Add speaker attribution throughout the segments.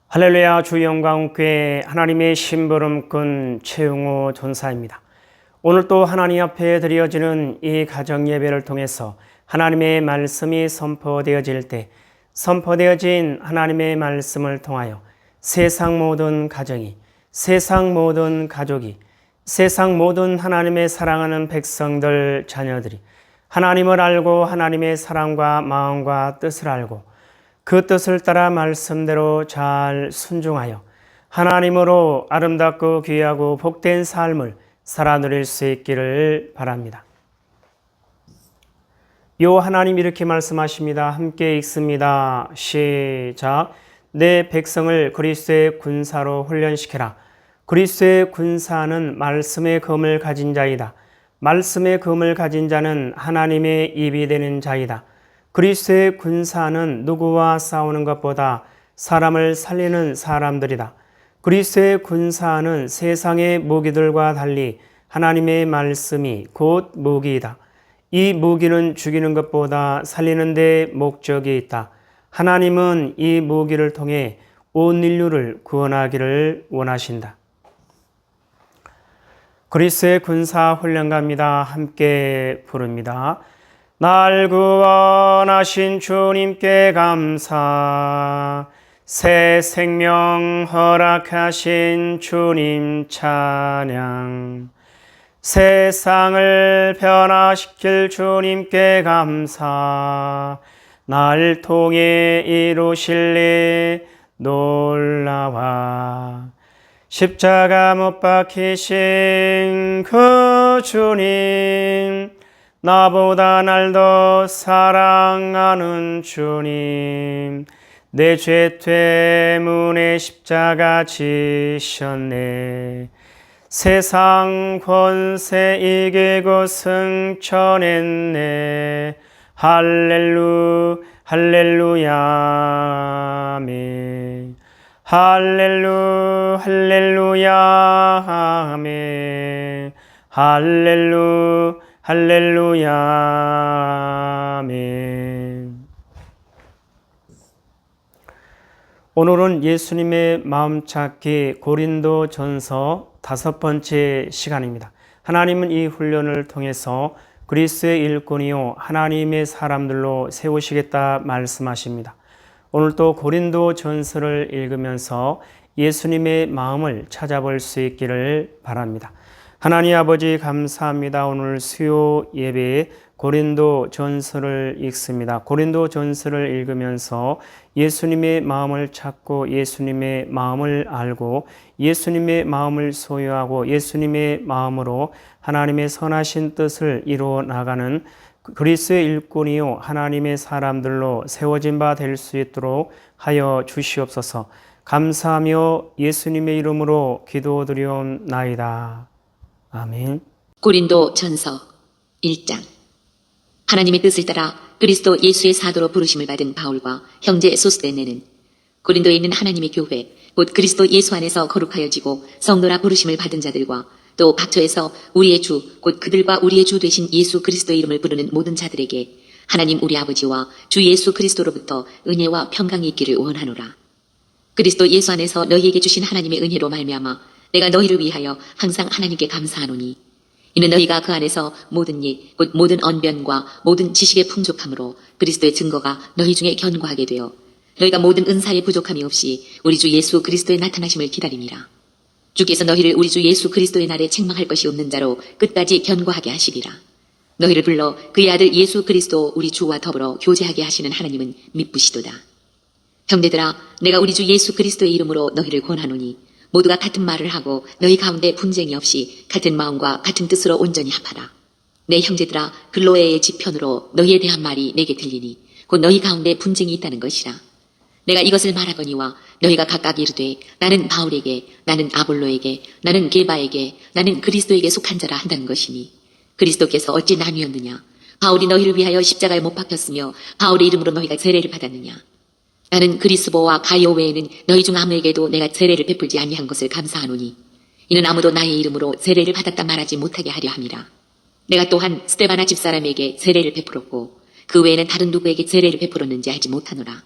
Speaker 1: 할렐루야. 주 영광교회 하나님의 심부름꾼 최용호 전사입니다. 오늘 또 하나님 앞에 드려지는 이 가정 예배를 통해서 하나님의 말씀이 선포되어질 때 선포되어진 하나님의 말씀을 통하여 세상 모든 가정이, 세상 모든 가족이, 세상 모든 하나님의 사랑하는 백성들, 자녀들이 하나님을 알고 하나님의 사랑과 마음과 뜻을 알고 그 뜻을 따라 말씀대로 잘 순종하여 하나님으로 아름답고 귀하고 복된 삶을 살아 누릴 수 있기를 바랍니다. 요 하나님 이렇게 말씀하십니다. 함께 읽습니다. 시작. 내 백성을 그리스도의 군사로 훈련시켜라. 그리스도의 군사는 말씀의 검을 가진 자이다. 말씀의 검을 가진 자는 하나님의 입이 되는 자이다. 그리스도의 군사는 누구와 싸우는 것보다 사람을 살리는 사람들이다. 그리스도의 군사는 세상의 무기들과 달리 하나님의 말씀이 곧 무기이다. 이 무기는 죽이는 것보다 살리는 데 목적이 있다. 하나님은 이 무기를 통해 온 인류를 구원하기를 원하신다. 그리스도의 군사 훈련가입니다. 함께 부릅니다. 날 구원하신 주님께 감사, 새 생명 허락하신 주님 찬양, 세상을 변화시킬 주님께 감사, 날 통해 이루실 일 놀라와, 십자가 못 박히신 그 주님, 나보다 날 더 사랑하는 주님, 내 죄 때문에 십자가 지셨네. 세상 권세 이기고 승천했네. 할렐루야 아멘. 할렐루야 아멘. 할렐루야 아멘. 오늘은 예수님의 마음찾기 고린도전서 5번째 시간입니다. 하나님은 이 훈련을 통해서 그리스도의 일꾼이요 하나님의 사람들로 세우시겠다 말씀하십니다. 오늘 또 고린도전서를 읽으면서 예수님의 마음을 찾아볼 수 있기를 바랍니다. 하나님 아버지 감사합니다. 오늘 수요 예배에 고린도전서를 읽습니다. 고린도전서를 읽으면서 예수님의 마음을 찾고 예수님의 마음을 알고 예수님의 마음을 소유하고 예수님의 마음으로 하나님의 선하신 뜻을 이루어 나가는 그리스도의 일꾼이요 하나님의 사람들로 세워진 바 될 수 있도록 하여 주시옵소서. 감사하며 예수님의 이름으로 기도드리옵나이다. 아멘.
Speaker 2: 고린도전서 1장. 하나님의 뜻을 따라 그리스도 예수의 사도로 부르심을 받은 바울과 형제 소스데네는 고린도에 있는 하나님의 교회 곧 그리스도 예수 안에서 거룩하여지고 성도라 부르심을 받은 자들과 또 각처에서 우리의 주 곧 그들과 우리의 주 되신 예수 그리스도의 이름을 부르는 모든 자들에게 하나님 우리 아버지와 주 예수 그리스도로부터 은혜와 평강이 있기를 원하노라. 그리스도 예수 안에서 너희에게 주신 하나님의 은혜로 말미암아 내가 너희를 위하여 항상 하나님께 감사하노니 이는 너희가 그 안에서 모든 일, 곧 모든 언변과 모든 지식의 풍족함으로 그리스도의 증거가 너희 중에 견고하게 되어 너희가 모든 은사의 부족함이 없이 우리 주 예수 그리스도의 나타나심을 기다림이라. 주께서 너희를 우리 주 예수 그리스도의 날에 책망할 것이 없는 자로 끝까지 견고하게 하시리라. 너희를 불러 그의 아들 예수 그리스도 우리 주와 더불어 교제하게 하시는 하나님은 미쁘시도다. 형제들아, 내가 우리 주 예수 그리스도의 이름으로 너희를 권하노니 모두가 같은 말을 하고 너희 가운데 분쟁이 없이 같은 마음과 같은 뜻으로 온전히 합하라. 내 형제들아, 글로에의 지편으로 너희에 대한 말이 내게 들리니 곧 너희 가운데 분쟁이 있다는 것이라. 내가 이것을 말하거니와 너희가 각각 이르되 나는 바울에게, 나는 아볼로에게, 나는 게바에게, 나는 그리스도에게 속한 자라 한다는 것이니 그리스도께서 어찌 나뉘었느냐? 바울이 너희를 위하여 십자가에 못 박혔으며 바울의 이름으로 너희가 세례를 받았느냐? 나는 그리스보와 가요 외에는 너희 중 아무에게도 내가 세례를 베풀지 아니한 것을 감사하노니 이는 아무도 나의 이름으로 세례를 받았다 말하지 못하게 하려 함이라. 내가 또한 스데바나 집사람에게 세례를 베풀었고 그 외에는 다른 누구에게 세례를 베풀었는지 알지 못하노라.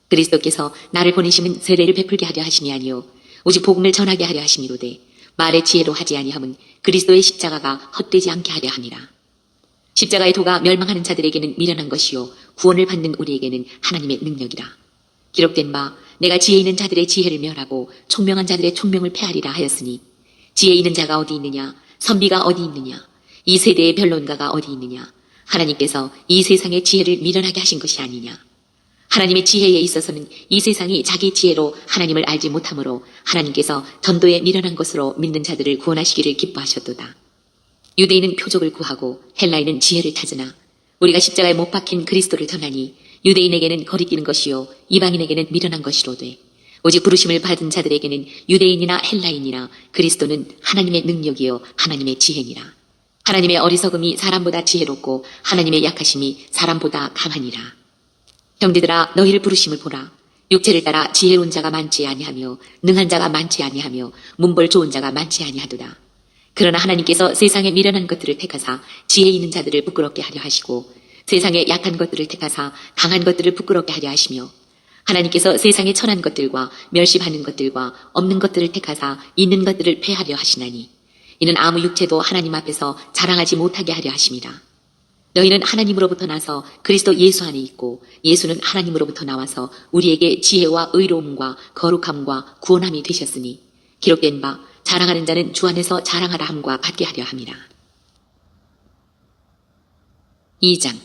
Speaker 2: 그리스도께서 나를 보내심은 세례를 베풀게 하려 하심이 아니요 오직 복음을 전하게 하려 하심이로되 말의 지혜로 하지 아니함은 그리스도의 십자가가 헛되지 않게 하려 함이라. 십자가의 도가 멸망하는 자들에게는 미련한 것이요 구원을 받는 우리에게는 하나님의 능력이라. 기록된 바 내가 지혜 있는 자들의 지혜를 멸하고 총명한 자들의 총명을 패하리라 하였으니 지혜 있는 자가 어디 있느냐 선비가 어디 있느냐 이 세대의 변론가가 어디 있느냐 하나님께서 이 세상의 지혜를 미련하게 하신 것이 아니냐. 하나님의 지혜에 있어서는 이 세상이 자기 지혜로 하나님을 알지 못하므로 하나님께서 전도에 미련한 것으로 믿는 자들을 구원하시기를 기뻐하셨도다. 유대인은 표적을 구하고 헬라인은 지혜를 찾으나 우리가 십자가에 못 박힌 그리스도를 전하니 유대인에게는 거리끼는 것이요 이방인에게는 미련한 것이로되 오직 부르심을 받은 자들에게는 유대인이나 헬라인이나 그리스도는 하나님의 능력이요 하나님의 지혜니라. 하나님의 어리석음이 사람보다 지혜롭고 하나님의 약하심이 사람보다 강하니라. 형제들아 너희를 부르심을 보라. 육체를 따라 지혜로운 자가 많지 아니하며 능한 자가 많지 아니하며 문벌 좋은 자가 많지 아니하도다. 그러나 하나님께서 세상에 미련한 것들을 택하사 지혜 있는 자들을 부끄럽게 하려 하시고 세상에 약한 것들을 택하사 강한 것들을 부끄럽게 하려 하시며 하나님께서 세상에 천한 것들과 멸시받는 것들과 없는 것들을 택하사 있는 것들을 패하려 하시나니 이는 아무 육체도 하나님 앞에서 자랑하지 못하게 하려 하심이라. 너희는 하나님으로부터 나서 그리스도 예수 안에 있고 예수는 하나님으로부터 나와서 우리에게 지혜와 의로움과 거룩함과 구원함이 되셨으니 기록된 바 자랑하는 자는 주 안에서 자랑하라 함과 같게 하려 함이라. 2장.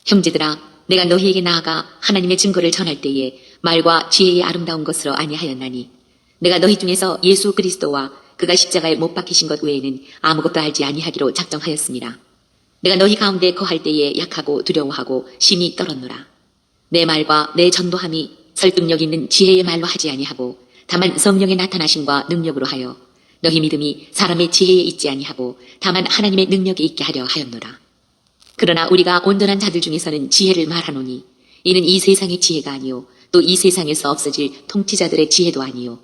Speaker 2: 형제들아 내가 너희에게 나아가 하나님의 증거를 전할 때에 말과 지혜의 아름다운 것으로 아니하였나니 내가 너희 중에서 예수 그리스도와 그가 십자가에 못 박히신 것 외에는 아무것도 알지 아니하기로 작정하였습니다. 내가 너희 가운데 거할 때에 약하고 두려워하고 심히 떨었노라. 내 말과 내 전도함이 설득력 있는 지혜의 말로 하지 아니하고 다만 성령의 나타나심과 능력으로 하여 너희 믿음이 사람의 지혜에 있지 아니하고 다만 하나님의 능력에 있게 하려 하였노라. 그러나 우리가 온전한 자들 중에서는 지혜를 말하노니 이는 이 세상의 지혜가 아니요 또 이 세상에서 없어질 통치자들의 지혜도 아니요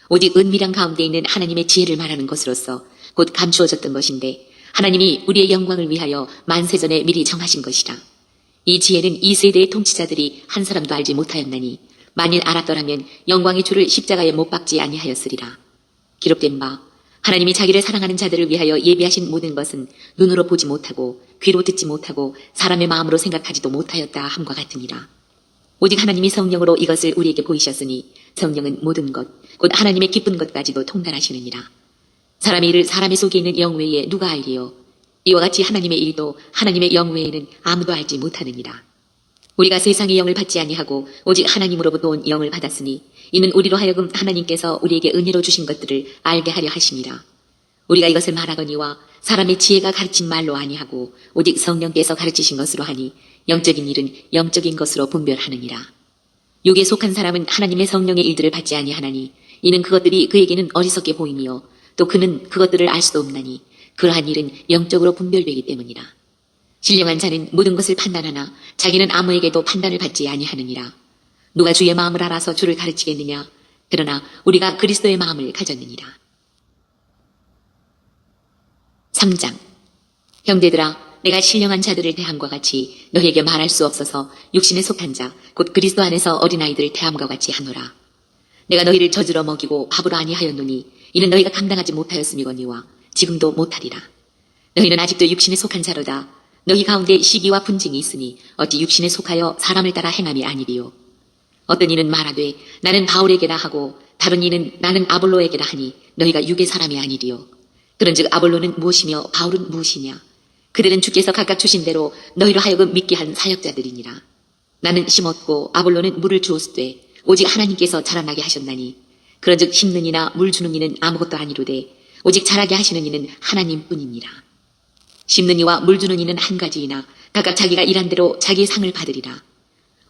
Speaker 2: 오직 은밀한 가운데 있는 하나님의 지혜를 말하는 것으로서 곧 감추어졌던 것인데 하나님이 우리의 영광을 위하여 만세전에 미리 정하신 것이라. 이 지혜는 이 세대의 통치자들이 한 사람도 알지 못하였나니 만일 알았더라면 영광의 주를 십자가에 못 박지 아니하였으리라. 기록된 바 하나님이 자기를 사랑하는 자들을 위하여 예비하신 모든 것은 눈으로 보지 못하고 귀로 듣지 못하고 사람의 마음으로 생각하지도 못하였다 함과 같으니라. 오직 하나님이 성령으로 이것을 우리에게 보이셨으니 성령은 모든 것 곧 하나님의 기쁜 것까지도 통달하시느니라. 사람의 일을 사람의 속에 있는 영 외에 누가 알리요? 이와 같이 하나님의 일도 하나님의 영 외에는 아무도 알지 못하느니라. 우리가 세상의 영을 받지 아니하고 오직 하나님으로부터 온 영을 받았으니 이는 우리로 하여금 하나님께서 우리에게 은혜로 주신 것들을 알게 하려 하심이라. 우리가 이것을 말하거니와 사람의 지혜가 가르친 말로 아니하고 오직 성령께서 가르치신 것으로 하니 영적인 일은 영적인 것으로 분별하느니라. 육에 속한 사람은 하나님의 성령의 일들을 받지 아니하나니 이는 그것들이 그에게는 어리석게 보이며 또 그는 그것들을 알 수도 없나니 그러한 일은 영적으로 분별되기 때문이라. 신령한 자는 모든 것을 판단하나 자기는 아무에게도 판단을 받지 아니하느니라. 누가 주의 마음을 알아서 주를 가르치겠느냐? 그러나 우리가 그리스도의 마음을 가졌느니라. 3장. 형제들아 내가 신령한 자들을 대함과 같이 너희에게 말할 수 없어서 육신에 속한 자 곧 그리스도 안에서 어린아이들을 대함과 같이 하노라. 내가 너희를 젖으러 먹이고 밥으로 아니하였노니 이는 너희가 감당하지 못하였음이거니와 지금도 못하리라. 너희는 아직도 육신에 속한 자로다. 너희 가운데 시기와 분쟁이 있으니 어찌 육신에 속하여 사람을 따라 행함이 아니리요. 어떤 이는 말하되 나는 바울에게라 하고 다른 이는 나는 아볼로에게라 하니 너희가 육의 사람이 아니리요. 그런즉 아볼로는 무엇이며 바울은 무엇이냐? 그들은 주께서 각각 주신 대로 너희로 하여금 믿게 한 사역자들이니라. 나는 심었고 아볼로는 물을 주었으되 오직 하나님께서 자라나게 하셨나니 그런즉 심는 이나 물 주는 이는 아무것도 아니로되 오직 자라게 하시는 이는 하나님뿐이니라. 심는 이와 물 주는 이는 한 가지이나 각각 자기가 일한 대로 자기의 상을 받으리라.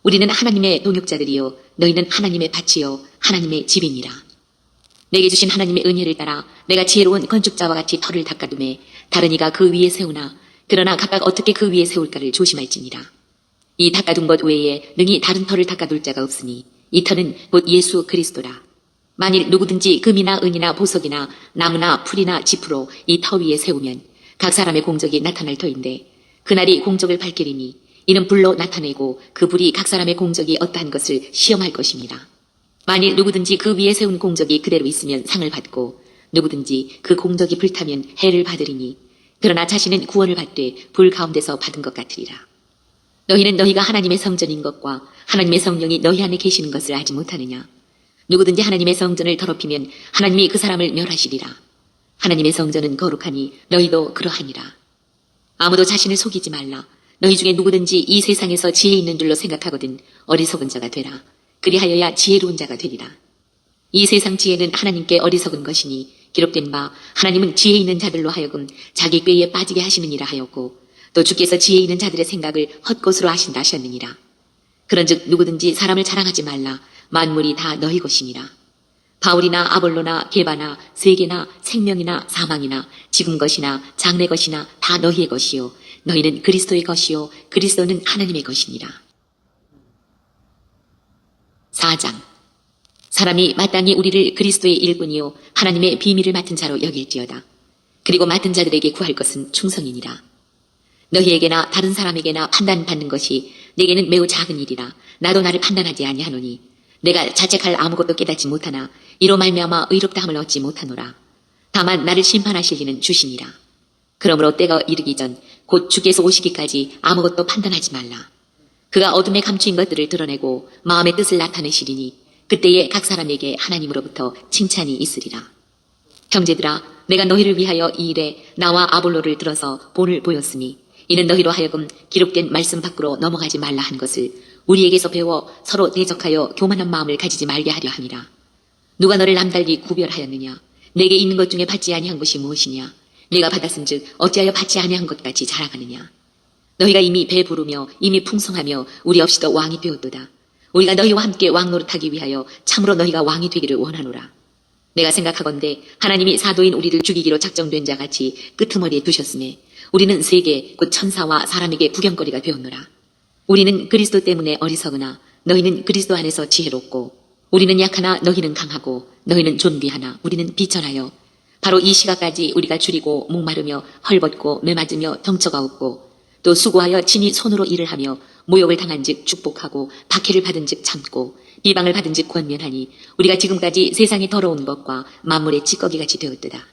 Speaker 2: 우리는 하나님의 동역자들이요 너희는 하나님의 밭이요 하나님의 집이니라. 내게 주신 하나님의 은혜를 따라 내가 지혜로운 건축자와 같이 터를 닦아두매 다른 이가 그 위에 세우나 그러나 각각 어떻게 그 위에 세울까를 조심할지니라. 이 닦아둔 것 외에 능히 다른 터를 닦아둘 자가 없으니 이 터는 곧 예수 그리스도라. 만일 누구든지 금이나 은이나 보석이나 나무나 풀이나 지푸로 이 터 위에 세우면 각 사람의 공적이 나타날 터인데 그날이 공적을 밝히리니 이는 불로 나타내고 그 불이 각 사람의 공적이 어떠한 것을 시험할 것입니다. 만일 누구든지 그 위에 세운 공적이 그대로 있으면 상을 받고 누구든지 그 공적이 불타면 해를 받으리니 그러나 자신은 구원을 받되 불 가운데서 받은 것 같으리라. 너희는 너희가 하나님의 성전인 것과 하나님의 성령이 너희 안에 계시는 것을 알지 못하느냐. 누구든지 하나님의 성전을 더럽히면 하나님이 그 사람을 멸하시리라. 하나님의 성전은 거룩하니 너희도 그러하니라. 아무도 자신을 속이지 말라. 너희 중에 누구든지 이 세상에서 지혜 있는 줄로 생각하거든 어리석은 자가 되라. 그리하여야 지혜로운 자가 되리라. 이 세상 지혜는 하나님께 어리석은 것이니 기록된 바 하나님은 지혜 있는 자들로 하여금 자기 꾀에 빠지게 하시느니라 하였고 또 주께서 지혜 있는 자들의 생각을 헛것으로 하신다 하셨느니라. 그런즉 누구든지 사람을 자랑하지 말라. 만물이 다 너희 것이니라. 바울이나 아볼로나 게바나 세계나 생명이나 사망이나 지금 것이나 장래 것이나 다 너희의 것이요 너희는 그리스도의 것이요 그리스도는 하나님의 것이니라. 4장. 사람이 마땅히 우리를 그리스도의 일꾼이요 하나님의 비밀을 맡은 자로 여길지어다. 그리고 맡은 자들에게 구할 것은 충성이니라. 너희에게나 다른 사람에게나 판단받는 것이 내게는 매우 작은 일이라. 나도 나를 판단하지 아니하노니 내가 자책할 아무것도 깨닫지 못하나 이로 말미암아 의롭다함을 얻지 못하노라. 다만 나를 심판하실 이는 주시니라. 그러므로 때가 이르기 전 곧 주께서 오시기까지 아무것도 판단하지 말라. 그가 어둠에 감추인 것들을 드러내고 마음의 뜻을 나타내시리니 그때에 각 사람에게 하나님으로부터 칭찬이 있으리라. 형제들아, 내가 너희를 위하여 이 일에 나와 아볼로를 들어서 본을 보였으니 이는 너희로 하여금 기록된 말씀 밖으로 넘어가지 말라 한 것을 우리에게서 배워 서로 대적하여 교만한 마음을 가지지 말게 하려 함이라. 누가 너를 남달리 구별하였느냐? 내게 있는 것 중에 받지 아니한 것이 무엇이냐? 내가 받았은즉 어찌하여 받지 아니한 것 같이 자랑하느냐? 너희가 이미 배부르며 이미 풍성하며 우리 없이도 왕이 되었도다. 우리가 너희와 함께 왕 노릇하기 위하여 참으로 너희가 왕이 되기를 원하노라. 내가 생각하건대 하나님이 사도인 우리를 죽이기로 작정된 자같이 끄트머리에 두셨으매 우리는 세계 곧 천사와 사람에게 구경거리가 되었노라. 우리는 그리스도 때문에 어리석으나 너희는 그리스도 안에서 지혜롭고 우리는 약하나 너희는 강하고 너희는 존귀하나 우리는 비천하여 바로 이 시각까지 우리가 줄이고 목마르며 헐벗고 매맞으며 덩처가 없고 또 수고하여 친히 손으로 일을 하며 모욕을 당한 즉 축복하고 박해를 받은 즉 참고 비방을 받은 즉 권면하니 우리가 지금까지 세상에 더러운 것과 만물의 찌꺼기같이 되었도다.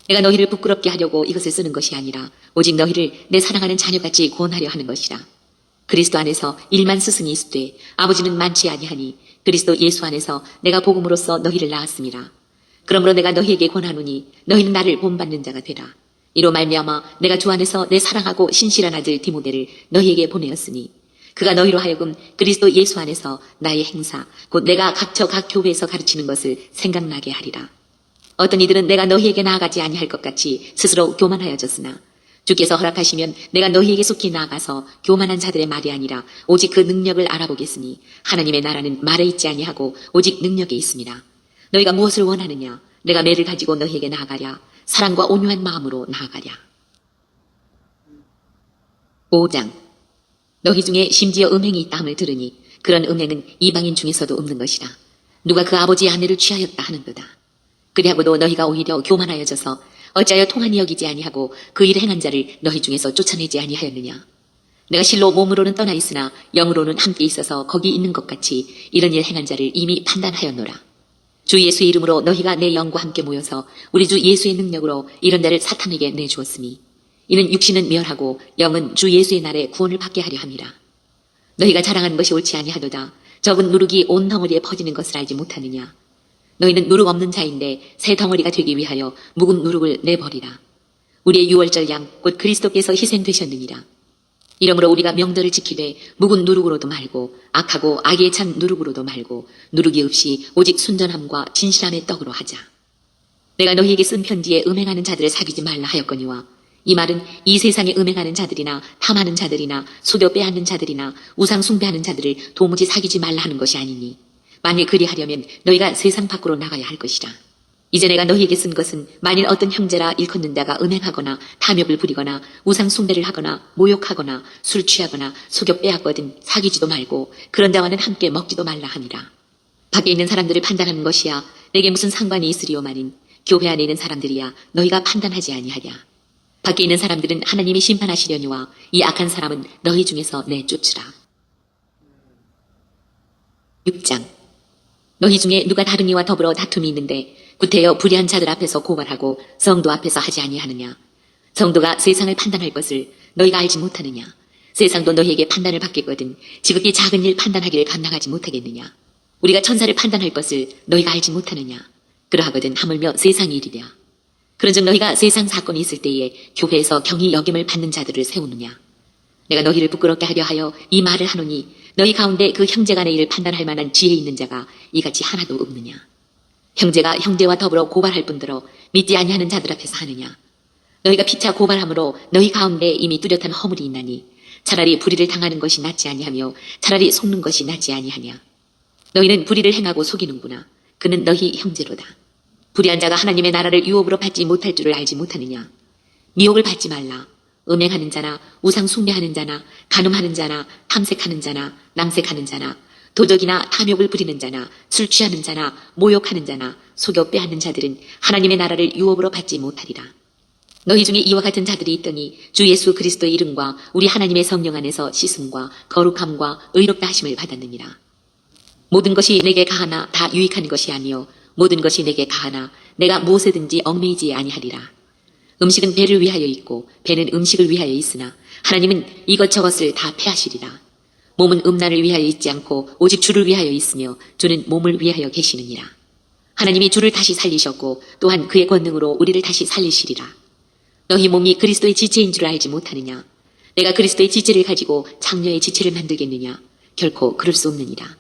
Speaker 2: 내가 너희를 부끄럽게 하려고 이것을 쓰는 것이 아니라 오직 너희를 내 사랑하는 자녀같이 구원하려 하는 것이라. 그리스도 안에서 일만 스승이 있으되 아버지는 많지 아니하니 그리스도 예수 안에서 내가 복음으로써 너희를 낳았음이라. 그러므로 내가 너희에게 권하노니 너희는 나를 본받는 자가 되라. 이로 말미암아 내가 주 안에서 내 사랑하고 신실한 아들 디모데를 너희에게 보내었으니 그가 너희로 하여금 그리스도 예수 안에서 나의 행사 곧 내가 각처 각 교회에서 가르치는 것을 생각나게 하리라. 어떤 이들은 내가 너희에게 나아가지 아니할 것 같이 스스로 교만하여졌으나 주께서 허락하시면 내가 너희에게 속히 나아가서 교만한 자들의 말이 아니라 오직 그 능력을 알아보겠으니 하나님의 나라는 말에 있지 아니하고 오직 능력에 있습니다. 너희가 무엇을 원하느냐? 내가 매를 가지고 너희에게 나아가랴. 사랑과 온유한 마음으로 나아가랴. 5장. 너희 중에 심지어 음행이 있다 함을 들으니 그런 음행은 이방인 중에서도 없는 것이라. 누가 그 아버지의 아내를 취하였다 하는도다. 그리하고도 너희가 오히려 교만하여져서 어찌하여 통한이 여기지 아니하고 그 일을 행한 자를 너희 중에서 쫓아내지 아니하였느냐. 내가 실로 몸으로는 떠나 있으나 영으로는 함께 있어서 거기 있는 것 같이 이런 일을 행한 자를 이미 판단하였노라. 주 예수의 이름으로 너희가 내 영과 함께 모여서 우리 주 예수의 능력으로 이런 자를 사탄에게 내주었으니 이는 육신은 멸하고 영은 주 예수의 날에 구원을 받게 하려 함이라. 너희가 자랑하는 것이 옳지 아니하도다. 적은 누룩이 온 덩어리에 퍼지는 것을 알지 못하느냐. 너희는 누룩 없는 자인데 새 덩어리가 되기 위하여 묵은 누룩을 내버리라. 우리의 유월절 양 곧 그리스도께서 희생되셨느니라. 이러므로 우리가 명절을 지키되 묵은 누룩으로도 말고 악하고 악에 찬 누룩으로도 말고 누룩이 없이 오직 순전함과 진실함의 떡으로 하자. 내가 너희에게 쓴 편지에 음행하는 자들을 사귀지 말라 하였거니와 이 말은 이 세상에 음행하는 자들이나 탐하는 자들이나 속여 빼앗는 자들이나 우상 숭배하는 자들을 도무지 사귀지 말라 하는 것이 아니니 만일 그리하려면 너희가 세상 밖으로 나가야 할 것이라. 이제 내가 너희에게 쓴 것은 만일 어떤 형제라 일컫는 자가 음행하거나 탐욕을 부리거나 우상 숭배를 하거나 모욕하거나 술 취하거나 속여 빼앗거든 사귀지도 말고 그런 자와는 함께 먹지도 말라 하니라. 밖에 있는 사람들을 판단하는 것이야 내게 무슨 상관이 있으리오마는 교회 안에 있는 사람들이야 너희가 판단하지 아니하랴. 밖에 있는 사람들은 하나님이 심판하시려니와 이 악한 사람은 너희 중에서 내쫓으라. 6장. 너희 중에 누가 다른 이와 더불어 다툼이 있는데 구태여 불의한 자들 앞에서 고발하고 성도 앞에서 하지 아니하느냐. 성도가 세상을 판단할 것을 너희가 알지 못하느냐. 세상도 너희에게 판단을 받겠거든 지극히 작은 일 판단하기를 감당하지 못하겠느냐. 우리가 천사를 판단할 것을 너희가 알지 못하느냐. 그러하거든 하물며 세상의 일이랴. 그런즉 너희가 세상 사건이 있을 때에 교회에서 경히 여김을 받는 자들을 세우느냐. 내가 너희를 부끄럽게 하려 하여 이 말을 하노니 너희 가운데 그 형제간의 일을 판단할 만한 지혜 있는 자가 이같이 하나도 없느냐. 형제가 형제와 더불어 고발할 뿐더러 믿지 아니하는 자들 앞에서 하느냐. 너희가 피차 고발함으로 너희 가운데 이미 뚜렷한 허물이 있나니 차라리 불의를 당하는 것이 낫지 아니하며 차라리 속는 것이 낫지 아니하냐. 너희는 불의를 행하고 속이는구나. 그는 너희 형제로다. 불의한 자가 하나님의 나라를 유업으로 받지 못할 줄을 알지 못하느냐. 미혹을 받지 말라. 음행하는 자나 우상 숭배하는 자나 간음하는 자나 탐색하는 자나 남색하는 자나 도적이나 탐욕을 부리는 자나 술 취하는 자나 모욕하는 자나 속여 빼앗는 자들은 하나님의 나라를 유업으로 받지 못하리라. 너희 중에 이와 같은 자들이 있더니 주 예수 그리스도의 이름과 우리 하나님의 성령 안에서 씻음과 거룩함과 의롭다 하심을 받았느니라. 모든 것이 내게 가하나 다 유익한 것이 아니요 모든 것이 내게 가하나 내가 무엇에든지 얽매이지 아니하리라. 음식은 배를 위하여 있고 배는 음식을 위하여 있으나 하나님은 이것저것을 다 패하시리라. 몸은 음란을 위하여 있지 않고 오직 주를 위하여 있으며 주는 몸을 위하여 계시느니라. 하나님이 주를 다시 살리셨고 또한 그의 권능으로 우리를 다시 살리시리라. 너희 몸이 그리스도의 지체인 줄 알지 못하느냐. 내가 그리스도의 지체를 가지고 장녀의 지체를 만들겠느냐. 결코 그럴 수 없느니라.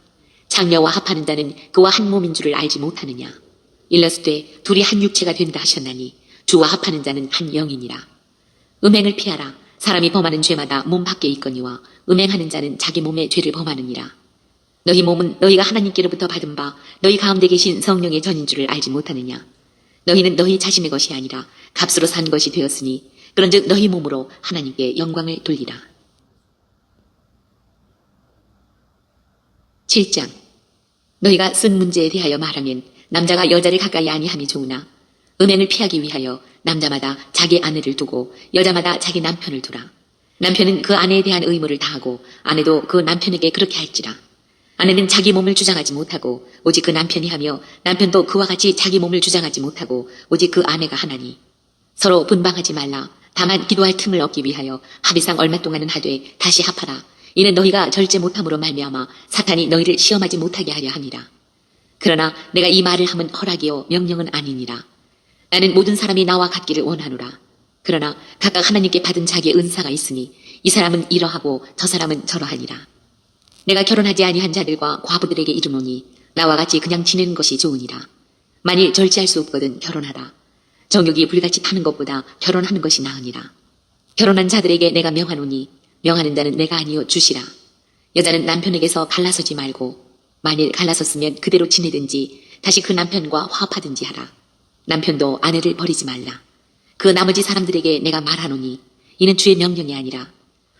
Speaker 2: 장녀와 합하는 자는 그와 한 몸인 줄을 알지 못하느냐. 일러스되 둘이 한 육체가 된다 하셨나니 주와 합하는 자는 한 영이니라. 음행을 피하라. 사람이 범하는 죄마다 몸 밖에 있거니와 음행하는 자는 자기 몸의 죄를 범하느니라. 너희 몸은 너희가 하나님께로부터 받은 바 너희 가운데 계신 성령의 전인 줄을 알지 못하느냐. 너희는 너희 자신의 것이 아니라 값으로 산 것이 되었으니 그런즉 너희 몸으로 하나님께 영광을 돌리라. 7장. 너희가 쓴 문제에 대하여 말하면 남자가 여자를 가까이 아니함이 좋으나 음행을 피하기 위하여 남자마다 자기 아내를 두고 여자마다 자기 남편을 두라. 남편은 그 아내에 대한 의무를 다하고 아내도 그 남편에게 그렇게 할지라. 아내는 자기 몸을 주장하지 못하고 오직 그 남편이 하며 남편도 그와 같이 자기 몸을 주장하지 못하고 오직 그 아내가 하나니 서로 분방하지 말라. 다만 기도할 틈을 얻기 위하여 합의상 얼마 동안은 하되 다시 합하라. 이는 너희가 절제 못함으로 말미암아 사탄이 너희를 시험하지 못하게 하려 함이라. 그러나 내가 이 말을 하면 허락이요 명령은 아니니라. 나는 모든 사람이 나와 같기를 원하노라. 그러나 각각 하나님께 받은 자기의 은사가 있으니 이 사람은 이러하고 저 사람은 저러하니라. 내가 결혼하지 아니한 자들과 과부들에게 이르노니 나와 같이 그냥 지내는 것이 좋으니라. 만일 절제할 수 없거든 결혼하라. 정욕이 불같이 타는 것보다 결혼하는 것이 나으니라. 결혼한 자들에게 내가 명하노니 명하는 자는 내가 아니요 주시라. 여자는 남편에게서 갈라서지 말고 만일 갈라섰으면 그대로 지내든지 다시 그 남편과 화합하든지 하라. 남편도 아내를 버리지 말라. 그 나머지 사람들에게 내가 말하노니 이는 주의 명령이 아니라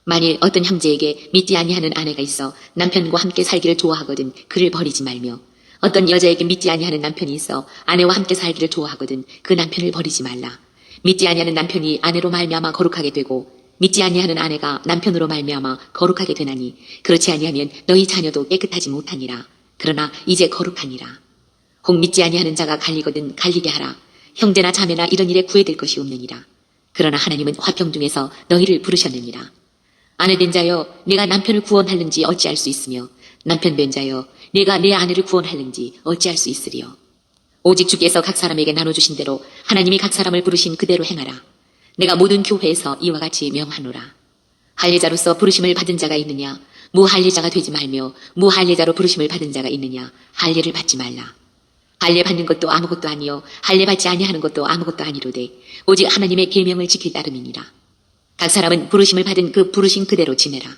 Speaker 2: 만일 어떤 형제에게 믿지 아니하는 아내가 있어 남편과 함께 살기를 좋아하거든 그를 버리지 말며 어떤 여자에게 믿지 아니하는 남편이 있어 아내와 함께 살기를 좋아하거든 그 남편을 버리지 말라. 믿지 아니하는 남편이 아내로 말미암아 거룩하게 되고 믿지 아니하는 아내가 남편으로 말미암아 거룩하게 되나니 그렇지 아니하면 너희 자녀도 깨끗하지 못하니라. 그러나 이제 거룩하니라. 혹 믿지 아니하는 자가 갈리거든 갈리게 하라. 형제나 자매나 이런 일에 구애될 것이 없느니라. 그러나 하나님은 화평 중에서 너희를 부르셨느니라. 아내된 자여 네가 남편을 구원하는지 어찌할 수 있으며 남편 된 자여 네가 내 아내를 구원하는지 어찌할 수 있으리요. 오직 주께서 각 사람에게 나눠주신 대로 하나님이 각 사람을 부르신 그대로 행하라. 내가 모든 교회에서 이와 같이 명하노라. 할례자로서 부르심을 받은 자가 있느냐 무할례자가 되지 말며 무할례자로 부르심을 받은 자가 있느냐 할례를 받지 말라. 할례 받는 것도 아무것도 아니요 할례 받지 아니하는 것도 아무것도 아니로되 오직 하나님의 계명을 지킬 따름이니라. 각 사람은 부르심을 받은 그 부르심 그대로 지내라.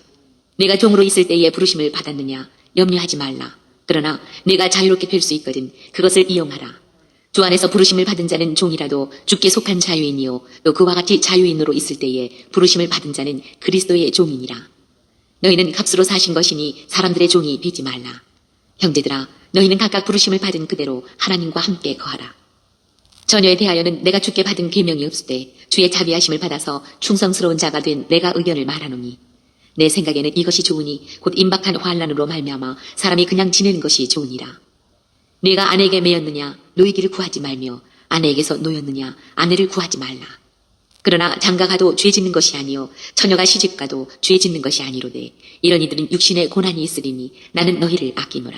Speaker 2: 내가 종으로 있을 때에 부르심을 받았느냐 염려하지 말라. 그러나 내가 자유롭게 펼 수 있거든 그것을 이용하라. 주 안에서 부르심을 받은 자는 종이라도 주께 속한 자유인이요 또 그와 같이 자유인으로 있을 때에 부르심을 받은 자는 그리스도의 종이니라. 너희는 값으로 사신 것이니 사람들의 종이 되지 말라. 형제들아 너희는 각각 부르심을 받은 그대로 하나님과 함께 거하라. 처녀에 대하여는 내가 주께 받은 계명이 없으되 주의 자비하심을 받아서 충성스러운 자가 된 내가 의견을 말하노니 내 생각에는 이것이 좋으니 곧 임박한 환난으로 말미암아 사람이 그냥 지내는 것이 좋으니라. 네가 아내에게 매였느냐 노이기를 구하지 말며 아내에게서 노였느냐 아내를 구하지 말라. 그러나 장가가도 죄 짓는 것이 아니요 처녀가 시집가도 죄 짓는 것이 아니로되 이런 이들은 육신에 고난이 있으리니 나는 너희를 아끼노라.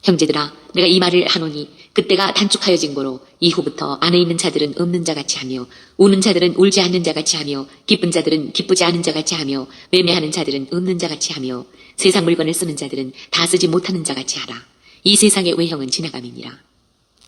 Speaker 2: 형제들아 내가 이 말을 하노니 그때가 단축하여진 고로 이후부터 안에 있는 자들은 없는 자같이 하며 우는 자들은 울지 않는 자같이 하며 기쁜 자들은 기쁘지 않은 자같이 하며 매매하는 자들은 없는 자같이 하며 세상 물건을 쓰는 자들은 다 쓰지 못하는 자같이 하라. 이 세상의 외형은 지나감이니라.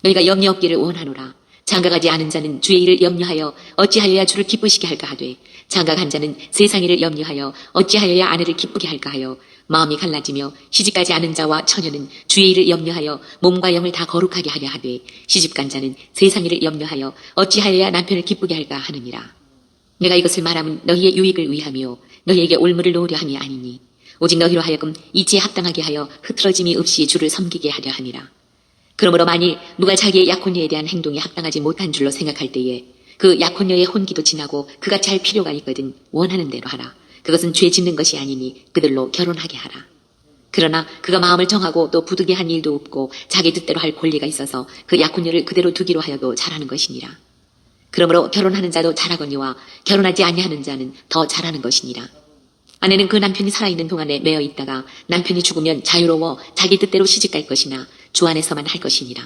Speaker 2: 너희가 염려 없기를 원하노라. 장가가지 않은 자는 주의 일을 염려하여 어찌하여야 주를 기쁘시게 할까 하되 장가간 자는 세상 일을 염려하여 어찌하여야 아내를 기쁘게 할까 하여 마음이 갈라지며 시집가지 않은 자와 처녀는 주의 일을 염려하여 몸과 영을 다 거룩하게 하려 하되 시집간 자는 세상 일을 염려하여 어찌하여야 남편을 기쁘게 할까 하느니라. 내가 이것을 말하면 너희의 유익을 위하며 너희에게 올무를 놓으려 함이 아니니 오직 너희로 하여금 이치에 합당하게 하여 흐트러짐이 없이 주를 섬기게 하려 함이라. 그러므로 만일 누가 자기의 약혼녀에 대한 행동이 합당하지 못한 줄로 생각할 때에 그 약혼녀의 혼기도 지나고 그같이 할 필요가 있거든 원하는 대로 하라. 그것은 죄 짓는 것이 아니니 그들로 결혼하게 하라. 그러나 그가 마음을 정하고 또 부득이 한 일도 없고 자기 뜻대로 할 권리가 있어서 그 약혼녀를 그대로 두기로 하여도 잘하는 것이니라. 그러므로 결혼하는 자도 잘하거니와 결혼하지 아니하는 자는 더 잘하는 것이니라. 아내는 그 남편이 살아있는 동안에 매어 있다가 남편이 죽으면 자유로워 자기 뜻대로 시집갈 것이나 주 안에서만 할 것이니라.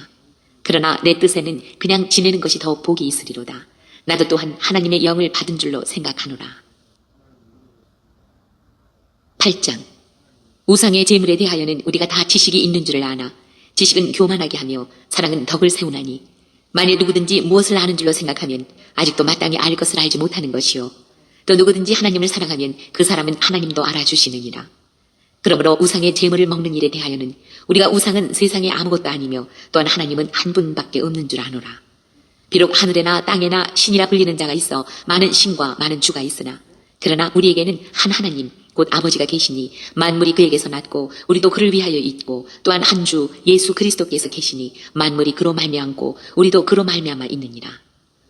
Speaker 2: 그러나 내 뜻에는 그냥 지내는 것이 더 복이 있으리로다. 나도 또한 하나님의 영을 받은 줄로 생각하노라. 8장. 우상의 재물에 대하여는 우리가 다 지식이 있는 줄을 아나 지식은 교만하게 하며 사랑은 덕을 세우나니 만일 누구든지 무엇을 아는 줄로 생각하면 아직도 마땅히 알 것을 알지 못하는 것이요 또 누구든지 하나님을 사랑하면 그 사람은 하나님도 알아주시느니라. 그러므로 우상의 재물을 먹는 일에 대하여는 우리가 우상은 세상에 아무것도 아니며 또한 하나님은 한 분밖에 없는 줄 아노라. 비록 하늘에나 땅에나 신이라 불리는 자가 있어 많은 신과 많은 주가 있으나 그러나 우리에게는 한 하나님 곧 아버지가 계시니 만물이 그에게서 났고 우리도 그를 위하여 있고 또한 한 주 예수 그리스도께서 계시니 만물이 그로 말미암고 우리도 그로 말미암아 있느니라.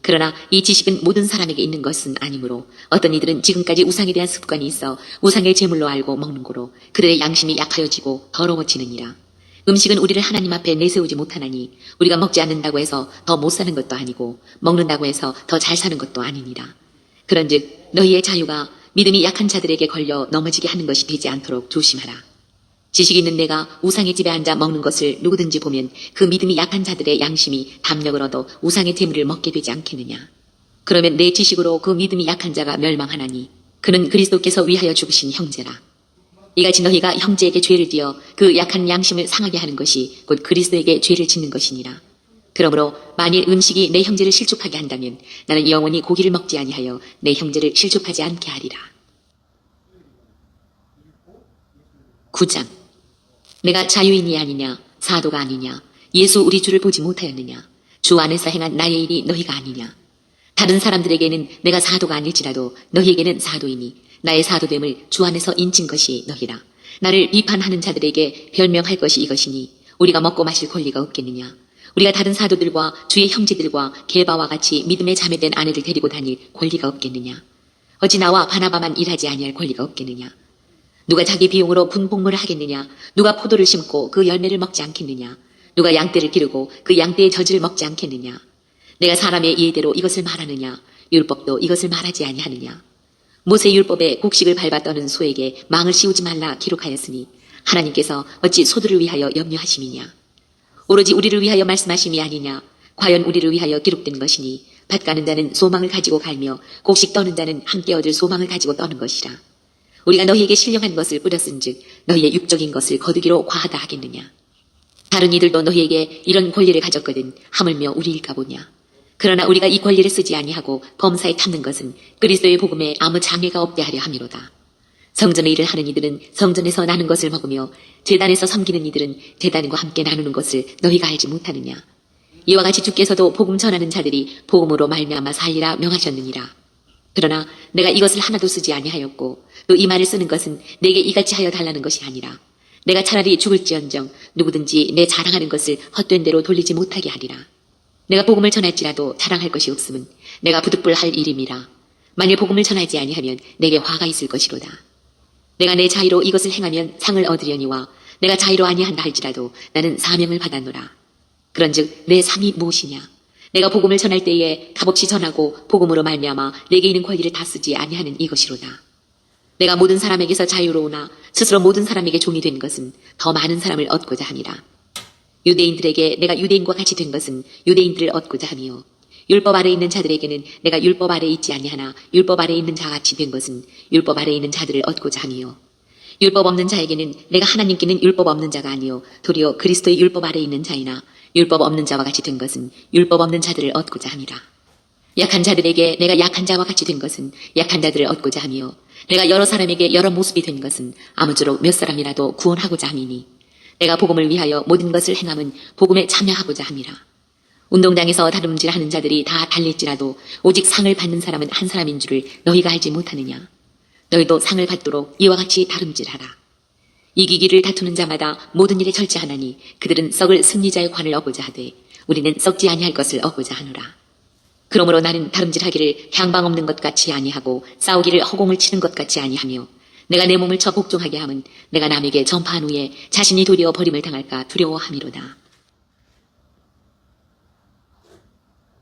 Speaker 2: 그러나 이 지식은 모든 사람에게 있는 것은 아니므로 어떤 이들은 지금까지 우상에 대한 습관이 있어 우상의 제물로 알고 먹는 고로 그들의 양심이 약하여지고 더러워지느니라. 음식은 우리를 하나님 앞에 내세우지 못하나니 우리가 먹지 않는다고 해서 더 못 사는 것도 아니고 먹는다고 해서 더 잘 사는 것도 아니니라. 그런즉 너희의 자유가 믿음이 약한 자들에게 걸려 넘어지게 하는 것이 되지 않도록 조심하라. 지식이 있는 내가 우상의 집에 앉아 먹는 것을 누구든지 보면 그 믿음이 약한 자들의 양심이 담력을 얻어 우상의 재물을 먹게 되지 않겠느냐. 그러면 내 지식으로 그 믿음이 약한 자가 멸망하나니 그는 그리스도께서 위하여 죽으신 형제라. 이같이 너희가 형제에게 죄를 지어 그 약한 양심을 상하게 하는 것이 곧 그리스도에게 죄를 짓는 것이니라. 그러므로 만일 음식이 내 형제를 실족하게 한다면 나는 영원히 고기를 먹지 아니하여 내 형제를 실족하지 않게 하리라. 9장. 내가 자유인이 아니냐 사도가 아니냐 예수 우리 주를 보지 못하였느냐 주 안에서 행한 나의 일이 너희가 아니냐. 다른 사람들에게는 내가 사도가 아닐지라도 너희에게는 사도이니 나의 사도됨을 주 안에서 인친 것이 너희라. 나를 비판하는 자들에게 별명할 것이 이것이니 우리가 먹고 마실 권리가 없겠느냐. 우리가 다른 사도들과 주의 형제들과 게바와 같이 믿음에 자매된 아내를 데리고 다닐 권리가 없겠느냐. 어찌 나와 바나바만 일하지 아니할 권리가 없겠느냐. 누가 자기 비용으로 분봉물을 하겠느냐. 누가 포도를 심고 그 열매를 먹지 않겠느냐. 누가 양떼를 기르고 그 양떼의 젖을 먹지 않겠느냐. 내가 사람의 예대로 이것을 말하느냐. 율법도 이것을 말하지 아니하느냐. 모세 율법에 곡식을 밟아 떠는 소에게 망을 씌우지 말라 기록하였으니 하나님께서 어찌 소들을 위하여 염려하심이냐. 오로지 우리를 위하여 말씀하심이 아니냐. 과연 우리를 위하여 기록된 것이니 밭 가는 자는 소망을 가지고 갈며 곡식 떠는 자는 함께 얻을 소망을 가지고 떠는 것이라. 우리가 너희에게 신령한 것을 뿌렸은즉 너희의 육적인 것을 거두기로 과하다 하겠느냐. 다른 이들도 너희에게 이런 권리를 가졌거든 하물며 우리일까 보냐. 그러나 우리가 이 권리를 쓰지 아니하고 범사에 탐는 것은 그리스도의 복음에 아무 장애가 없게 하려 함이로다. 성전의 일을 하는 이들은 성전에서 나는 것을 먹으며 제단에서 섬기는 이들은 제단과 함께 나누는 것을 너희가 알지 못하느냐. 이와 같이 주께서도 복음 전하는 자들이 복음으로 말미암아 살리라 명하셨느니라. 그러나 내가 이것을 하나도 쓰지 아니하였고 또 이 말을 쓰는 것은 내게 이같이 하여 달라는 것이 아니라 내가 차라리 죽을지언정 누구든지 내 자랑하는 것을 헛된 대로 돌리지 못하게 하리라. 내가 복음을 전할지라도 자랑할 것이 없음은 내가 부득불할 일임이라. 만일 복음을 전하지 아니하면 내게 화가 있을 것이로다. 내가 내 자의로 이것을 행하면 상을 얻으려니와 내가 자의로 아니한다 할지라도 나는 사명을 받았노라. 그런즉 내 상이 무엇이냐? 내가 복음을 전할 때에 값없이 전하고 복음으로 말미암아 내게 있는 권리를 다 쓰지 아니하는 이것이로다. 내가 모든 사람에게서 자유로우나 스스로 모든 사람에게 종이 된 것은 더 많은 사람을 얻고자 함이라. 유대인들에게 내가 유대인과 같이 된 것은 유대인들을 얻고자 함이요. 율법 아래 있는 자들에게는 내가 율법 아래 있지 아니하나 율법 아래 있는 자와 같이 된 것은 율법 아래 있는 자들을 얻고자 함이요. 율법 없는 자에게는 내가 하나님께는 율법 없는 자가 아니요 도리어 그리스도의 율법 아래 있는 자이나 율법 없는 자와 같이 된 것은 율법 없는 자들을 얻고자 함이라. 약한 자들에게 내가 약한 자와 같이 된 것은 약한 자들을 얻고자 함이요 내가 여러 사람에게 여러 모습이 된 것은 아무쪼록 몇 사람이라도 구원하고자 함이니 내가 복음을 위하여 모든 것을 행함은 복음에 참여하고자 함이라. 운동장에서 다름질하는 자들이 다 달릴지라도 오직 상을 받는 사람은 한 사람인 줄을 너희가 알지 못하느냐. 너희도 상을 받도록 이와 같이 다름질하라. 이기기를 다투는 자마다 모든 일에 절제하나니 그들은 썩을 승리자의 관을 얻고자 하되 우리는 썩지 아니할 것을 얻고자 하노라. 그러므로 나는 다름질하기를 향방 없는 것 같이 아니하고 싸우기를 허공을 치는 것 같이 아니하며 내가 내 몸을 쳐 복종하게 함은 내가 남에게 전파한 후에 자신이 도리어 버림을 당할까 두려워함이로다.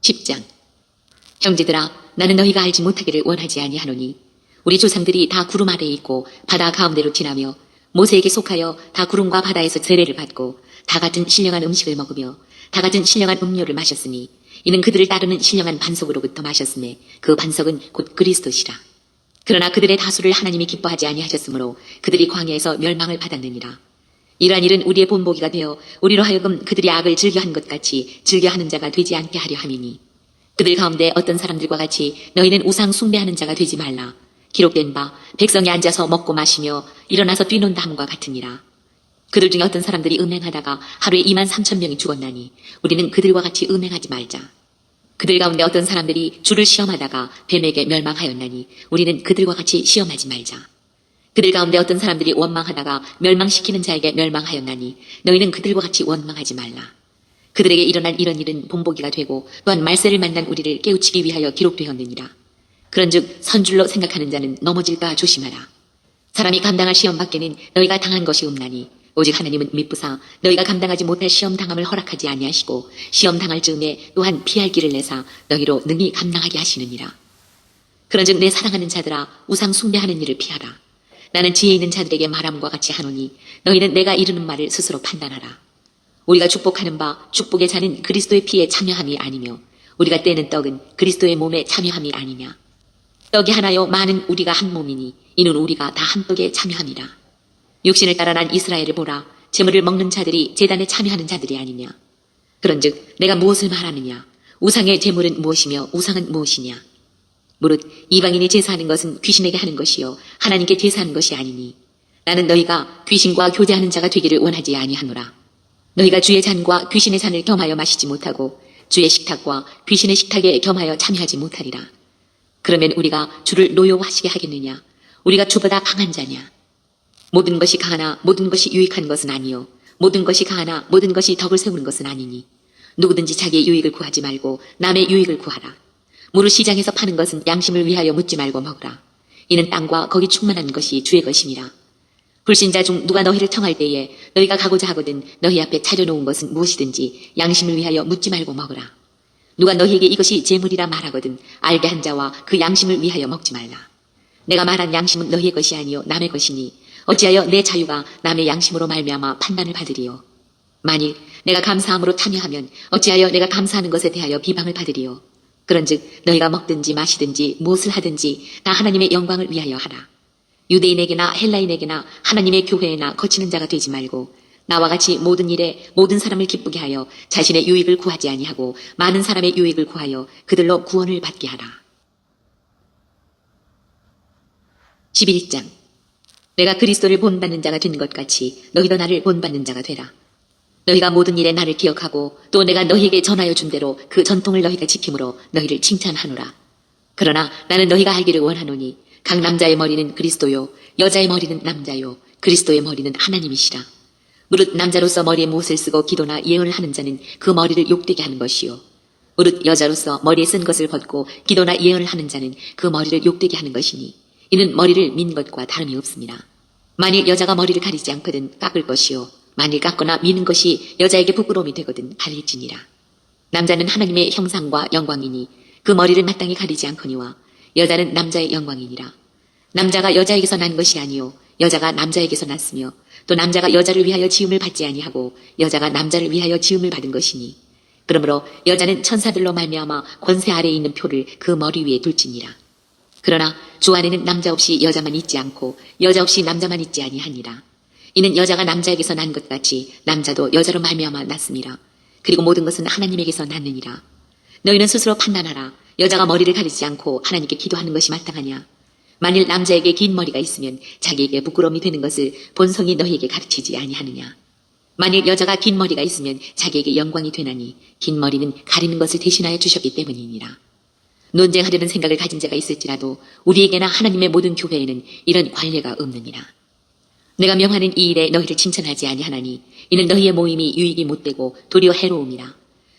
Speaker 2: 10장. 형제들아, 나는 너희가 알지 못하기를 원하지 아니하노니 우리 조상들이 다 구름 아래에 있고 바다 가운데로 지나며 모세에게 속하여 다 구름과 바다에서 세례를 받고 다 같은 신령한 음식을 먹으며 다 같은 신령한 음료를 마셨으니 이는 그들을 따르는 신령한 반석으로부터 마셨음에 그 반석은 곧 그리스도시라. 그러나 그들의 다수를 하나님이 기뻐하지 아니하셨으므로 그들이 광야에서 멸망을 받았느니라. 이러한 일은 우리의 본보기가 되어 우리로 하여금 그들이 악을 즐겨한 것 같이 즐겨하는 자가 되지 않게 하려 함이니 그들 가운데 어떤 사람들과 같이 너희는 우상 숭배하는 자가 되지 말라. 기록된 바 백성이 앉아서 먹고 마시며 일어나서 뛰논다 함과 같으니라. 그들 중에 어떤 사람들이 음행하다가 하루에 23,000명이 죽었나니 우리는 그들과 같이 음행하지 말자. 그들 가운데 어떤 사람들이 주를 시험하다가 뱀에게 멸망하였나니 우리는 그들과 같이 시험하지 말자. 그들 가운데 어떤 사람들이 원망하다가 멸망시키는 자에게 멸망하였나니 너희는 그들과 같이 원망하지 말라. 그들에게 일어난 이런 일은 본보기가 되고 또한 말세를 만난 우리를 깨우치기 위하여 기록되었느니라. 그런즉 선줄로 생각하는 자는 넘어질까 조심하라. 사람이 감당할 시험 밖에는 너희가 당한 것이 없나니 오직 하나님은 미쁘사 너희가 감당하지 못할 시험 당함을 허락하지 아니하시고 시험 당할 즈음에 또한 피할 길을 내사 너희로 능히 감당하게 하시느니라. 그런즉 내 사랑하는 자들아 우상 숭배하는 일을 피하라. 나는 지혜 있는 자들에게 말함과 같이 하노니 너희는 내가 이르는 말을 스스로 판단하라. 우리가 축복하는 바 축복의 자는 그리스도의 피에 참여함이 아니며 우리가 떼는 떡은 그리스도의 몸에 참여함이 아니냐. 떡이 하나요 많은 우리가 한 몸이니 이는 우리가 다 한 떡에 참여함이라. 육신을 따라 난 이스라엘을 보라. 제물을 먹는 자들이 제단에 참여하는 자들이 아니냐. 그런즉 내가 무엇을 말하느냐. 우상의 제물은 무엇이며 우상은 무엇이냐. 무릇 이방인이 제사하는 것은 귀신에게 하는 것이요 하나님께 제사하는 것이 아니니 나는 너희가 귀신과 교제하는 자가 되기를 원하지 아니하노라. 너희가 주의 잔과 귀신의 잔을 겸하여 마시지 못하고 주의 식탁과 귀신의 식탁에 겸하여 참여하지 못하리라. 그러면 우리가 주를 노여워하시게 하겠느냐. 우리가 주보다 강한 자냐. 모든 것이 강하나 모든 것이 유익한 것은 아니요 모든 것이 강하나 모든 것이 덕을 세우는 것은 아니니 누구든지 자기의 유익을 구하지 말고 남의 유익을 구하라. 무릇 시장에서 파는 것은 양심을 위하여 묻지 말고 먹으라. 이는 땅과 거기 충만한 것이 주의 것임이라. 불신자 중 누가 너희를 청할 때에 너희가 가고자 하거든 너희 앞에 차려놓은 것은 무엇이든지 양심을 위하여 묻지 말고 먹으라. 누가 너희에게 이것이 재물이라 말하거든 알게 한 자와 그 양심을 위하여 먹지 말라. 내가 말한 양심은 너희의 것이 아니요 남의 것이니 어찌하여 내 자유가 남의 양심으로 말미암아 판단을 받으리요. 만일 내가 감사함으로 참여하면 어찌하여 내가 감사하는 것에 대하여 비방을 받으리요. 그런즉 너희가 먹든지 마시든지 무엇을 하든지 다 하나님의 영광을 위하여 하라. 유대인에게나 헬라인에게나 하나님의 교회에나 거치는 자가 되지 말고 나와 같이 모든 일에 모든 사람을 기쁘게 하여 자신의 유익을 구하지 아니하고 많은 사람의 유익을 구하여 그들로 구원을 받게 하라. 11장. 내가 그리스도를 본받는 자가 된 것 같이 너희도 나를 본받는 자가 되라. 너희가 모든 일에 나를 기억하고 또 내가 너희에게 전하여 준 대로 그 전통을 너희가 지킴으로 너희를 칭찬하노라. 그러나 나는 너희가 알기를 원하노니 각 남자의 머리는 그리스도요 여자의 머리는 남자요 그리스도의 머리는 하나님이시라. 무릇 남자로서 머리에 못을 쓰고 기도나 예언을 하는 자는 그 머리를 욕되게 하는 것이요 오릇 여자로서 머리에 쓴 것을 벗고 기도나 예언을 하는 자는 그 머리를 욕되게 하는 것이니 이는 머리를 민 것과 다름이 없습니다. 만일 여자가 머리를 가리지 않거든 깎을 것이요 만일 깎거나 미는 것이 여자에게 부끄러움이 되거든 가릴지니라. 남자는 하나님의 형상과 영광이니 그 머리를 마땅히 가리지 않거니와 여자는 남자의 영광이니라. 남자가 여자에게서 난 것이 아니요 여자가 남자에게서 났으며 또 남자가 여자를 위하여 지음을 받지 아니하고 여자가 남자를 위하여 지음을 받은 것이니 그러므로 여자는 천사들로 말미암아 권세 아래에 있는 표를 그 머리 위에 둘지니라. 그러나 주 안에는 남자 없이 여자만 있지 않고 여자 없이 남자만 있지 아니하니라. 이는 여자가 남자에게서 난 것 같이 남자도 여자로 말미암아 났음이라. 그리고 모든 것은 하나님에게서 났느니라. 너희는 스스로 판단하라. 여자가 머리를 가리지 않고 하나님께 기도하는 것이 마땅하냐? 만일 남자에게 긴 머리가 있으면 자기에게 부끄러움이 되는 것을 본성이 너희에게 가르치지 아니하느냐? 만일 여자가 긴 머리가 있으면 자기에게 영광이 되나니 긴 머리는 가리는 것을 대신하여 주셨기 때문이니라. 논쟁하려는 생각을 가진 자가 있을지라도 우리에게나 하나님의 모든 교회에는 이런 관례가 없느니라. 내가 명하는 이 일에 너희를 칭찬하지 아니하나니 이는 너희의 모임이 유익이 못되고 도리어 해로움이라.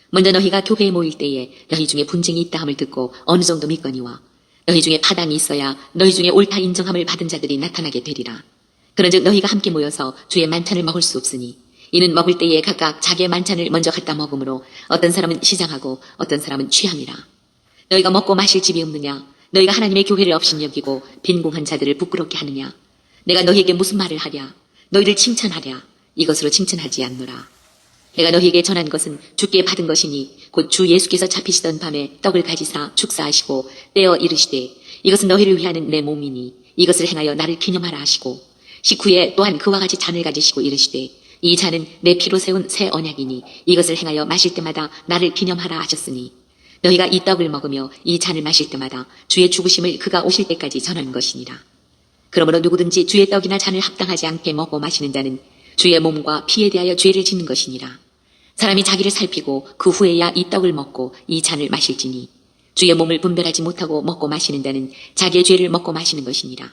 Speaker 2: 먼저 너희가 교회에 모일 때에 너희 중에 분쟁이 있다 함을 듣고 어느 정도 믿거니와 너희 중에 파당이 있어야 너희 중에 옳다 인정함을 받은 자들이 나타나게 되리라. 그런즉 너희가 함께 모여서 주의 만찬을 먹을 수 없으니 이는 먹을 때에 각각 자기의 만찬을 먼저 갖다 먹으므로 어떤 사람은 시장하고 어떤 사람은 취함이라. 너희가 먹고 마실 집이 없느냐? 너희가 하나님의 교회를 업신여기고 빈궁한 자들을 부끄럽게 하느냐? 내가 너희에게 무슨 말을 하랴? 너희를 칭찬하랴? 이것으로 칭찬하지 않노라. 내가 너희에게 전한 것은 주께 받은 것이니 곧 주 예수께서 잡히시던 밤에 떡을 가지사 축사하시고 떼어 이르시되 이것은 너희를 위하는 내 몸이니 이것을 행하여 나를 기념하라 하시고 식후에 또한 그와 같이 잔을 가지시고 이르시되 이 잔은 내 피로 세운 새 언약이니 이것을 행하여 마실 때마다 나를 기념하라 하셨으니 너희가 이 떡을 먹으며 이 잔을 마실 때마다 주의 죽으심을 그가 오실 때까지 전하는 것이니라. 그러므로 누구든지 주의 떡이나 잔을 합당하지 않게 먹고 마시는 자는 주의 몸과 피에 대하여 죄를 짓는 것이니라. 사람이 자기를 살피고 그 후에야 이 떡을 먹고 이 잔을 마실지니 주의 몸을 분별하지 못하고 먹고 마시는 자는 자기의 죄를 먹고 마시는 것이니라.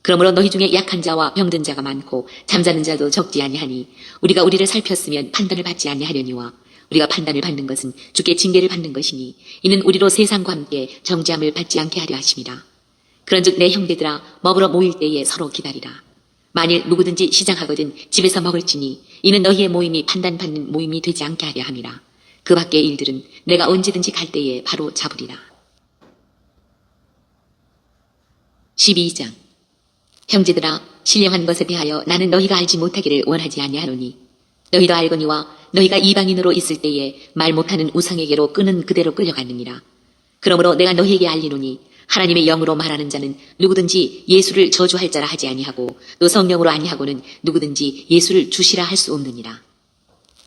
Speaker 2: 그러므로 너희 중에 약한 자와 병든 자가 많고 잠자는 자도 적지 아니하니 우리가 우리를 살폈으면 판단을 받지 아니하려니와 우리가 판단을 받는 것은 주께 징계를 받는 것이니 이는 우리로 세상과 함께 정죄함을 받지 않게 하려 하심이라. 그런즉 내 형제들아 먹으러 모일 때에 서로 기다리라. 만일 누구든지 시장하거든 집에서 먹을지니 이는 너희의 모임이 판단받는 모임이 되지 않게 하려 함이라. 그 밖의 일들은 내가 언제든지 갈 때에 바로 잡으리라. 12장 형제들아 신령한 것에 대하여 나는 너희가 알지 못하기를 원하지 아니하노니 너희도 알거니와 너희가 이방인으로 있을 때에 말 못하는 우상에게로 끄는 그대로 끌려갔느니라. 그러므로 내가 너희에게 알리노니 하나님의 영으로 말하는 자는 누구든지 예수를 저주할 자라 하지 아니하고 또 성령으로 아니하고는 누구든지 예수를 주시라 할 수 없느니라.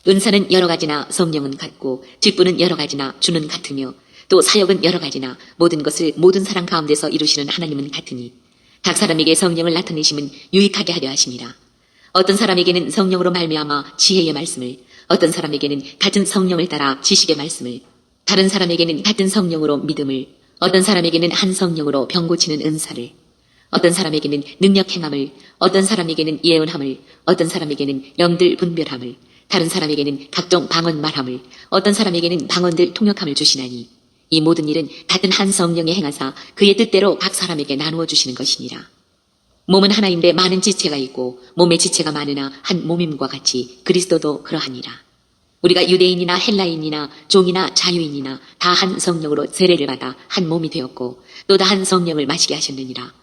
Speaker 2: 은사는 여러 가지나 성령은 같고 직분은 여러 가지나 주는 같으며 또 사역은 여러 가지나 모든 것을 모든 사람 가운데서 이루시는 하나님은 같으니 각 사람에게 성령을 나타내심은 유익하게 하려 하심이라. 어떤 사람에게는 성령으로 말미암아 지혜의 말씀을, 어떤 사람에게는 같은 성령을 따라 지식의 말씀을, 다른 사람에게는 같은 성령으로 믿음을, 어떤 사람에게는 한 성령으로 병 고치는 은사를, 어떤 사람에게는 능력 행함을, 어떤 사람에게는 예언함을, 어떤 사람에게는 영들 분별함을, 다른 사람에게는 각종 방언 말함을, 어떤 사람에게는 방언들 통역함을 주시나니 이 모든 일은 같은 한 성령의 행하사 그의 뜻대로 각 사람에게 나누어 주시는 것이니라. 몸은 하나인데 많은 지체가 있고 몸의 지체가 많으나 한 몸임과 같이 그리스도도 그러하니라. 우리가 유대인이나 헬라인이나 종이나 자유인이나 다 한 성령으로 세례를 받아 한 몸이 되었고 또 다 한 성령을 마시게 하셨느니라.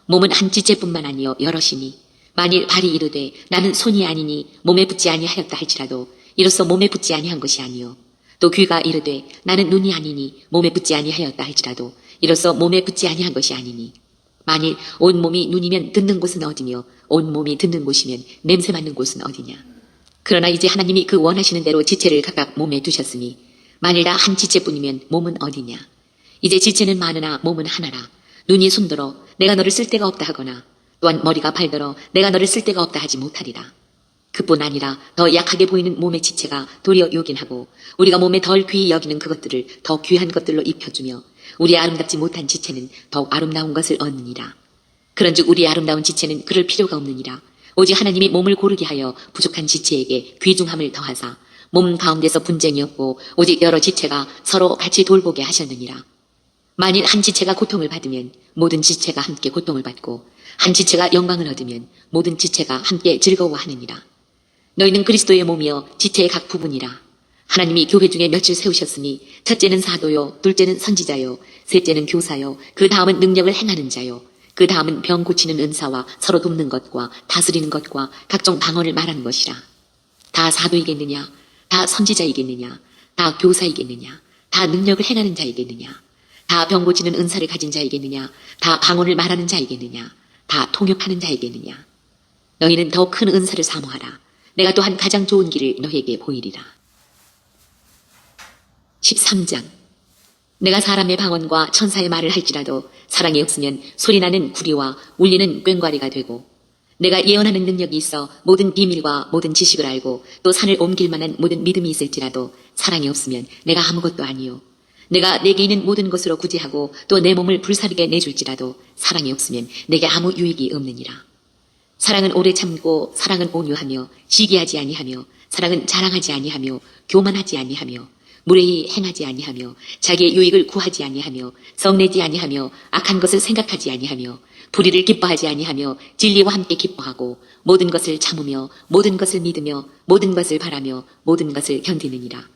Speaker 2: 몸은 한 지체뿐만 아니요 여럿이니 만일 발이 이르되 나는 손이 아니니 몸에 붙지 아니하였다 할지라도 이로써 몸에 붙지 아니한 것이 아니요 또 귀가 이르되 나는 눈이 아니니 몸에 붙지 아니하였다 할지라도 이로써 몸에 붙지 아니한 것이 아니니 만일 온 몸이 눈이면 듣는 곳은 어디며 온 몸이 듣는 곳이면 냄새 맡는 곳은 어디냐. 그러나 이제 하나님이 그 원하시는 대로 지체를 각각 몸에 두셨으니 만일 다 한 지체뿐이면 몸은 어디냐. 이제 지체는 많으나 몸은 하나라. 눈이 손들어 내가 너를 쓸 데가 없다 하거나 또한 머리가 발들어 내가 너를 쓸 데가 없다 하지 못하리라. 그뿐 아니라 더 약하게 보이는 몸의 지체가 도리어 요긴하고 우리가 몸에 덜 귀히 여기는 그것들을 더 귀한 것들로 입혀주며 우리의 아름답지 못한 지체는 더욱 아름다운 것을 얻느니라. 그런즉 우리의 아름다운 지체는 그럴 필요가 없느니라. 오직 하나님이 몸을 고르게 하여 부족한 지체에게 귀중함을 더하사 몸 가운데서 분쟁이 없고 오직 여러 지체가 서로 같이 돌보게 하셨느니라. 만일 한 지체가 고통을 받으면 모든 지체가 함께 고통을 받고 한 지체가 영광을 얻으면 모든 지체가 함께 즐거워하느니라. 너희는 그리스도의 몸이여 지체의 각 부분이라. 하나님이 교회 중에 몇을 세우셨으니 첫째는 사도요, 둘째는 선지자요, 셋째는 교사요, 그 다음은 능력을 행하는 자요, 그 다음은 병 고치는 은사와 서로 돕는 것과 다스리는 것과 각종 방언을 말하는 것이라. 다 사도이겠느냐? 다 선지자이겠느냐? 다 교사이겠느냐? 다 능력을 행하는 자이겠느냐? 다 병 고치는 은사를 가진 자이겠느냐? 다 방언을 말하는 자이겠느냐? 다 통역하는 자이겠느냐? 너희는 더 큰 은사를 사모하라. 내가 또한 가장 좋은 길을 너희에게 보이리라. 13장. 내가 사람의 방언과 천사의 말을 할지라도 사랑이 없으면 소리나는 구리와 울리는 꽹과리가 되고, 내가 예언하는 능력이 있어 모든 비밀과 모든 지식을 알고 또 산을 옮길 만한 모든 믿음이 있을지라도 사랑이 없으면 내가 아무것도 아니요. 내가 내게 있는 모든 것으로 구제하고 또 내 몸을 불사르게 내줄지라도 사랑이 없으면 내게 아무 유익이 없느니라. 사랑은 오래 참고 사랑은 온유하며 시기하지 아니하며 사랑은 자랑하지 아니하며 교만하지 아니하며 무례히 행하지 아니하며 자기의 유익을 구하지 아니하며 성내지 아니하며 악한 것을 생각하지 아니하며 불의를 기뻐하지 아니하며 진리와 함께 기뻐하고 모든 것을 참으며 모든 것을 믿으며 모든 것을 바라며 모든 것을 견디느니라.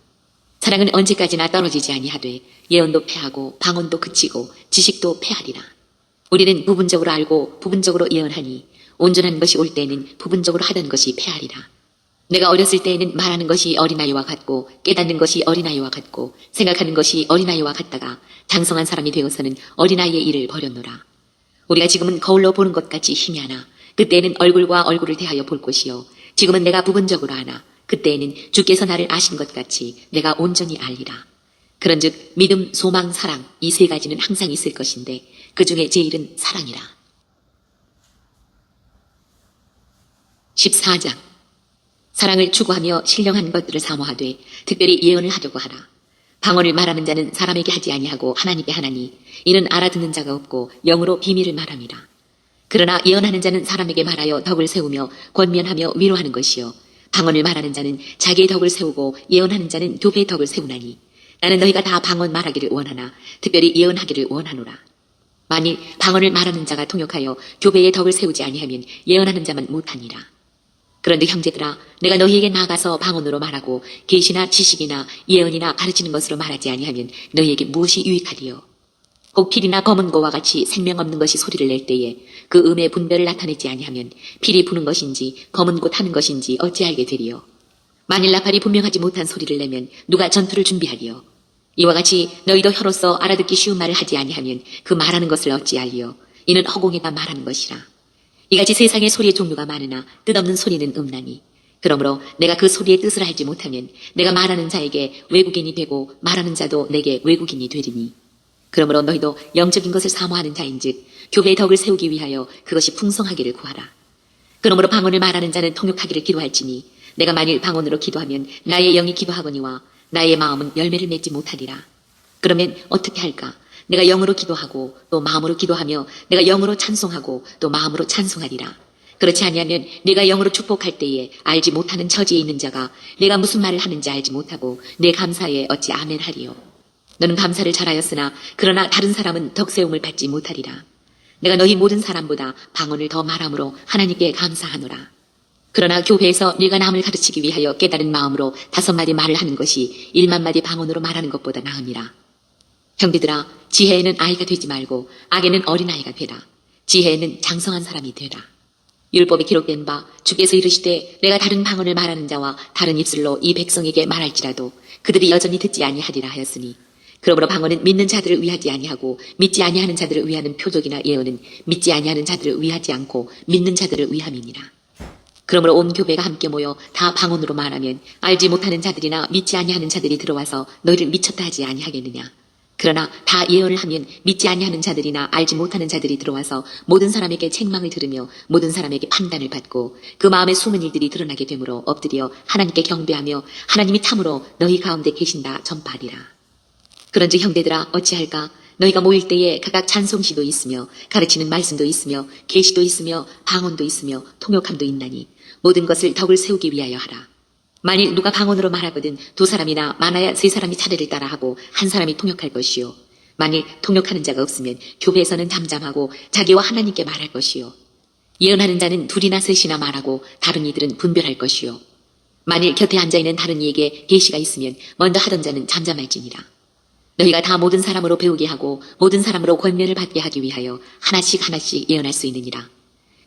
Speaker 2: 사랑은 언제까지나 떨어지지 아니하되 예언도 패하고 방언도 그치고 지식도 패하리라. 우리는 부분적으로 알고 부분적으로 예언하니 온전한 것이 올 때에는 부분적으로 하던 것이 패하리라. 내가 어렸을 때에는 말하는 것이 어린아이와 같고 깨닫는 것이 어린아이와 같고 생각하는 것이 어린아이와 같다가 장성한 사람이 되어서는 어린아이의 일을 버렸노라. 우리가 지금은 거울로 보는 것 같이 희미하나 그때에는 얼굴과 얼굴을 대하여 볼 것이요 지금은 내가 부분적으로 아나 그때에는 주께서 나를 아신 것 같이 내가 온전히 알리라. 그런즉 믿음, 소망, 사랑 이 세 가지는 항상 있을 것인데 그 중에 제일은 사랑이라. 14장. 사랑을 추구하며 신령한 것들을 사모하되 특별히 예언을 하려고 하라. 방언을 말하는 자는 사람에게 하지 아니하고 하나님께 하나니 이는 알아듣는 자가 없고 영으로 비밀을 말함이라. 그러나 예언하는 자는 사람에게 말하여 덕을 세우며 권면하며 위로하는 것이요 방언을 말하는 자는 자기의 덕을 세우고 예언하는 자는 교회의 덕을 세우나니 나는 너희가 다 방언 말하기를 원하나 특별히 예언하기를 원하노라. 만일 방언을 말하는 자가 통역하여 교회의 덕을 세우지 아니하면 예언하는 자만 못하니라. 그런데 형제들아 내가 너희에게 나가서 방언으로 말하고 계시나 지식이나 예언이나 가르치는 것으로 말하지 아니하면 너희에게 무엇이 유익하리요. 꼭 필이나 검은 고와 같이 생명 없는 것이 소리를 낼 때에 그 음의 분별을 나타내지 아니하면 필이 부는 것인지 검은 고 타는 것인지 어찌 알게 되리요. 만일 나팔이 분명하지 못한 소리를 내면 누가 전투를 준비하리요. 이와 같이 너희도 혀로서 알아듣기 쉬운 말을 하지 아니하면 그 말하는 것을 어찌 알리요. 이는 허공에다 말하는 것이라. 이같이 세상에 소리의 종류가 많으나 뜻없는 소리는 없나니 그러므로 내가 그 소리의 뜻을 알지 못하면 내가 말하는 자에게 외국인이 되고 말하는 자도 내게 외국인이 되리니 그러므로 너희도 영적인 것을 사모하는 자인즉 교회의 덕을 세우기 위하여 그것이 풍성하기를 구하라. 그러므로 방언을 말하는 자는 통역하기를 기도할지니 내가 만일 방언으로 기도하면 나의 영이 기도하거니와 나의 마음은 열매를 맺지 못하리라. 그러면 어떻게 할까? 내가 영으로 기도하고 또 마음으로 기도하며 내가 영으로 찬송하고 또 마음으로 찬송하리라. 그렇지 아니하면 내가 영으로 축복할 때에 알지 못하는 처지에 있는 자가 내가 무슨 말을 하는지 알지 못하고 내 감사에 어찌 아멘하리요. 너는 감사를 잘하였으나 그러나 다른 사람은 덕세움을 받지 못하리라. 내가 너희 모든 사람보다 방언을 더 말함으로 하나님께 감사하노라. 그러나 교회에서 네가 남을 가르치기 위하여 깨달은 마음으로 5마디 말을 하는 것이 1만마디 방언으로 말하는 것보다 나으니라. 형제들아 지혜에는 아이가 되지 말고 악에는 어린아이가 되라. 지혜에는 장성한 사람이 되라. 율법에 기록된 바 주께서 이르시되 내가 다른 방언을 말하는 자와 다른 입술로 이 백성에게 말할지라도 그들이 여전히 듣지 아니하리라 하였으니 그러므로 방언은 믿는 자들을 위하지 아니하고 믿지 아니하는 자들을 위하는 표적이나 예언은 믿지 아니하는 자들을 위하지 않고 믿는 자들을 위함이니라. 그러므로 온 교회가 함께 모여 다 방언으로 말하면 알지 못하는 자들이나 믿지 아니하는 자들이 들어와서 너희를 미쳤다 하지 아니하겠느냐. 그러나 다 예언을 하면 믿지 아니하는 자들이나 알지 못하는 자들이 들어와서 모든 사람에게 책망을 들으며 모든 사람에게 판단을 받고 그 마음에 숨은 일들이 드러나게 되므로 엎드려 하나님께 경배하며 하나님이 참으로 너희 가운데 계신다 전파하리라. 그런즉 형제들아 어찌할까? 너희가 모일 때에 각각 찬송시도 있으며 가르치는 말씀도 있으며 계시도 있으며 방언도 있으며 통역함도 있나니 모든 것을 덕을 세우기 위하여 하라. 만일 누가 방언으로 말하거든 두 사람이나 많아야 세 사람이 차례를 따라하고 한 사람이 통역할 것이요. 만일 통역하는 자가 없으면 교회에서는 잠잠하고 자기와 하나님께 말할 것이요. 예언하는 자는 둘이나 셋이나 말하고 다른 이들은 분별할 것이요. 만일 곁에 앉아있는 다른 이에게 계시가 있으면 먼저 하던 자는 잠잠할지니라. 너희가 다 모든 사람으로 배우게 하고 모든 사람으로 권면을 받게 하기 위하여 하나씩 하나씩 예언할 수 있느니라.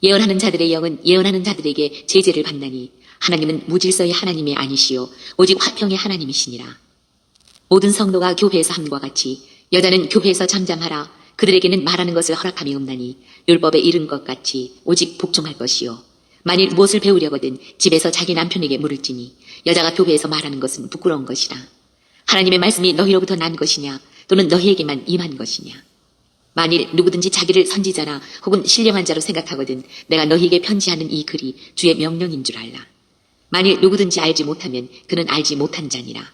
Speaker 2: 예언하는 자들의 영은 예언하는 자들에게 제재를 받나니 하나님은 무질서의 하나님이 아니시요 오직 화평의 하나님이시니라. 모든 성도가 교회에서 함과 같이 여자는 교회에서 잠잠하라. 그들에게는 말하는 것을 허락함이 없나니 율법에 이른 것 같이 오직 복종할 것이요. 만일 무엇을 배우려거든 집에서 자기 남편에게 물을지니 여자가 교회에서 말하는 것은 부끄러운 것이라. 하나님의 말씀이 너희로부터 난 것이냐 또는 너희에게만 임한 것이냐. 만일 누구든지 자기를 선지자나 혹은 신령한 자로 생각하거든 내가 너희에게 편지하는 이 글이 주의 명령인 줄 알라. 만일 누구든지 알지 못하면 그는 알지 못한 자니라.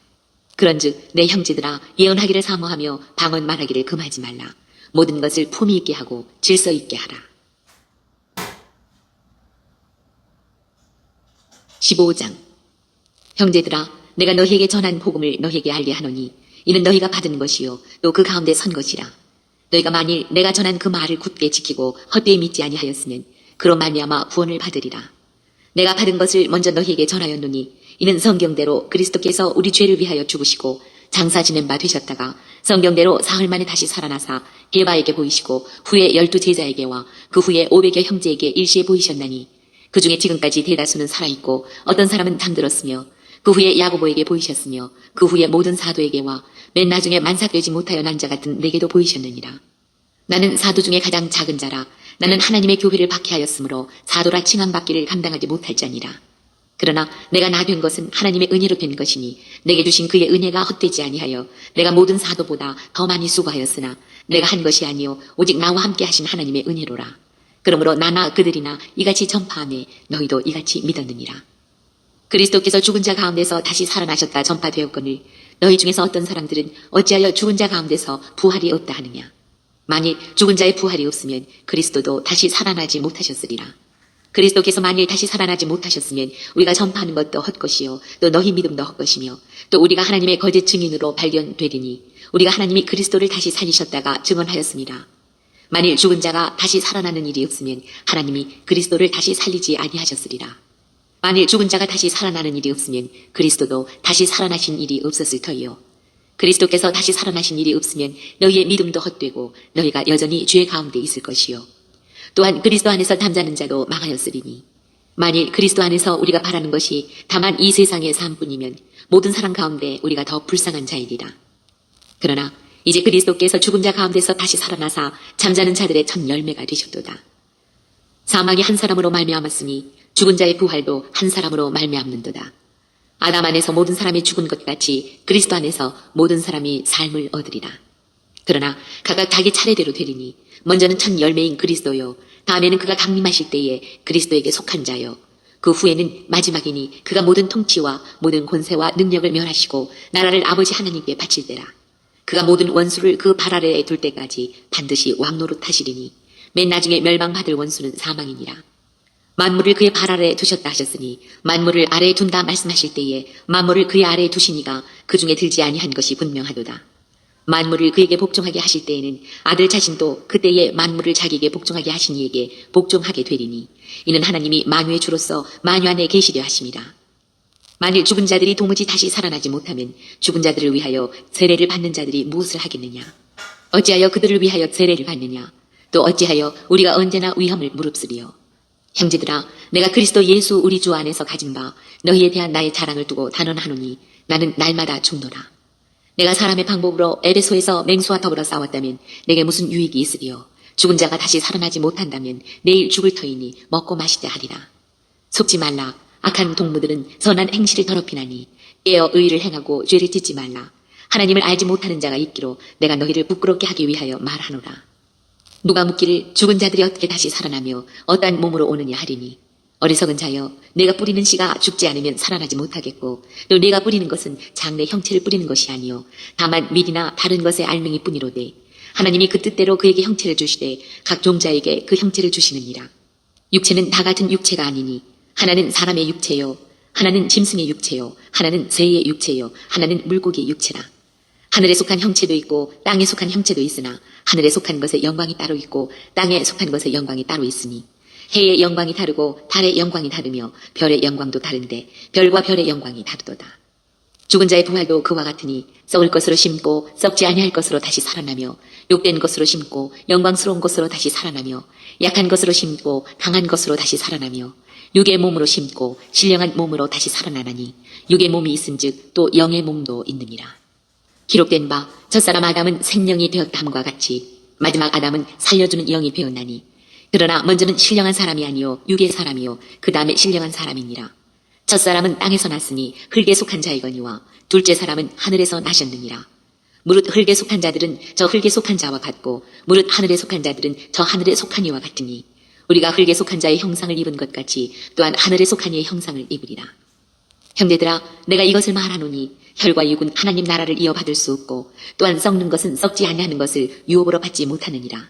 Speaker 2: 그런즉 내 형제들아 예언하기를 사모하며 방언 말하기를 금하지 말라. 모든 것을 품위 있게 하고 질서 있게 하라. 15장. 형제들아 내가 너희에게 전한 복음을 너희에게 알게 하노니 이는 너희가 받은 것이요 또 그 가운데 선 것이라. 너희가 만일 내가 전한 그 말을 굳게 지키고 헛되이 믿지 아니하였으면 그로 말미암아 구원을 받으리라. 내가 받은 것을 먼저 너희에게 전하였노니 이는 성경대로 그리스도께서 우리 죄를 위하여 죽으시고 장사 지낸 바 되셨다가 성경대로 사흘 만에 다시 살아나사 게바에게 보이시고 후에 12 제자에게와 그 후에 500여 형제에게 일시에 보이셨나니 그 중에 지금까지 대다수는 살아있고 어떤 사람은 잠들었으며 그 후에 야고보에게 보이셨으며 그 후에 모든 사도에게와 맨 나중에 만삭되지 못하여 난 자 같은 내게도 보이셨느니라. 나는 사도 중에 가장 작은 자라. 나는 하나님의 교회를 박해하였으므로 사도라 칭함받기를 감당하지 못할 자니라. 그러나 내가 나 된 것은 하나님의 은혜로 된 것이니 내게 주신 그의 은혜가 헛되지 아니하여 내가 모든 사도보다 더 많이 수고하였으나 내가 한 것이 아니요 오직 나와 함께 하신 하나님의 은혜로라. 그러므로 나나 그들이나 이같이 전파하며 너희도 이같이 믿었느니라. 그리스도께서 죽은 자 가운데서 다시 살아나셨다 전파되었거늘 너희 중에서 어떤 사람들은 어찌하여 죽은 자 가운데서 부활이 없다 하느냐. 만일 죽은 자의 부활이 없으면 그리스도도 다시 살아나지 못하셨으리라. 그리스도께서 만일 다시 살아나지 못하셨으면 우리가 전파하는 것도 헛것이요 또 너희 믿음도 헛것이며 또 우리가 하나님의 거짓 증인으로 발견되리니 우리가 하나님이 그리스도를 다시 살리셨다가 증언하였습니다. 만일 죽은 자가 다시 살아나는 일이 없으면 하나님이 그리스도를 다시 살리지 아니하셨으리라. 만일 죽은 자가 다시 살아나는 일이 없으면 그리스도도 다시 살아나신 일이 없었을 터이요. 그리스도께서 다시 살아나신 일이 없으면 너희의 믿음도 헛되고 너희가 여전히 죄 가운데 있을 것이요. 또한 그리스도 안에서 잠자는 자도 망하였으리니 만일 그리스도 안에서 우리가 바라는 것이 다만 이 세상의 삶뿐이면 모든 사람 가운데 우리가 더 불쌍한 자이리라. 그러나 이제 그리스도께서 죽은 자 가운데서 다시 살아나사 잠자는 자들의 첫 열매가 되셨도다. 사망이 한 사람으로 말미암았으니 죽은 자의 부활도 한 사람으로 말미암는도다. 아담 안에서 모든 사람이 죽은 것 같이 그리스도 안에서 모든 사람이 삶을 얻으리라. 그러나 각각 자기 차례대로 되리니 먼저는 첫 열매인 그리스도요 다음에는 그가 강림하실 때에 그리스도에게 속한 자요 그 후에는 마지막이니 그가 모든 통치와 모든 권세와 능력을 멸하시고 나라를 아버지 하나님께 바칠 때라. 그가 모든 원수를 그 발 아래에 둘 때까지 반드시 왕노릇 하시리니 맨 나중에 멸망받을 원수는 사망이니라. 만물을 그의 발 아래에 두셨다 하셨으니 만물을 아래에 둔다 말씀하실 때에 만물을 그의 아래에 두시니가 그 중에 들지 아니한 것이 분명하도다. 만물을 그에게 복종하게 하실 때에는 아들 자신도 그때에 만물을 자기에게 복종하게 하신 이에게 복종하게 되리니 이는 하나님이 만유의 주로서 만유 안에 계시려 하심이라. 만일 죽은 자들이 도무지 다시 살아나지 못하면 죽은 자들을 위하여 세례를 받는 자들이 무엇을 하겠느냐. 어찌하여 그들을 위하여 세례를 받느냐. 또 어찌하여 우리가 언제나 위험을 무릅쓰리요. 형제들아 내가 그리스도 예수 우리 주 안에서 가진 바 너희에 대한 나의 자랑을 두고 단언하노니 나는 날마다 죽노라. 내가 사람의 방법으로 에베소에서 맹수와 더불어 싸웠다면 내게 무슨 유익이 있으리요. 죽은 자가 다시 살아나지 못한다면 내일 죽을 터이니 먹고 마시자 하리라. 속지 말라. 악한 동무들은 선한 행실을 더럽히나니 깨어 의를 행하고 죄를 짓지 말라. 하나님을 알지 못하는 자가 있기로 내가 너희를 부끄럽게 하기 위하여 말하노라. 누가 묻기를 죽은 자들이 어떻게 다시 살아나며 어떠한 몸으로 오느냐 하리니 어리석은 자여 내가 뿌리는 씨가 죽지 않으면 살아나지 못하겠고 또 내가 뿌리는 것은 장래 형체를 뿌리는 것이 아니요 다만 밀이나 다른 것의 알맹이 뿐이로되 하나님이 그 뜻대로 그에게 형체를 주시되 각 종자에게 그 형체를 주시느니라. 육체는 다 같은 육체가 아니니 하나는 사람의 육체요 하나는 짐승의 육체요, 하나는 새의 육체요, 하나는 물고기의 육체라. 하늘에 속한 형체도 있고 땅에 속한 형체도 있으나 하늘에 속한 것의 영광이 따로 있고 땅에 속한 것의 영광이 따로 있으니 해의 영광이 다르고 달의 영광이 다르며 별의 영광도 다른데 별과 별의 영광이 다르도다. 죽은 자의 부활도 그와 같으니 썩을 것으로 심고 썩지 아니할 것으로 다시 살아나며 욕된 것으로 심고 영광스러운 것으로 다시 살아나며 약한 것으로 심고 강한 것으로 다시 살아나며 육의 몸으로 심고 신령한 몸으로 다시 살아나나니 육의 몸이 있은즉 또 영의 몸도 있느니라. 기록된 바 첫사람 아담은 생명이 되었다함과 같이 마지막 아담은 살려주는 영이 되었나니 그러나 먼저는 신령한 사람이 아니요 육의 사람이요 그 다음에 신령한 사람이니라. 첫사람은 땅에서 났으니 흙에 속한 자이거니와 둘째 사람은 하늘에서 나셨느니라. 무릇 흙에 속한 자들은 저 흙에 속한 자와 같고 무릇 하늘에 속한 자들은 저 하늘에 속한 이와 같으니 우리가 흙에 속한 자의 형상을 입은 것 같이 또한 하늘에 속한 이의 형상을 입으리라. 형제들아, 내가 이것을 말하노니 혈과 육은 하나님 나라를 이어받을 수 없고 또한 썩는 것은 썩지 아니하는 것을 유업으로 받지 못하느니라.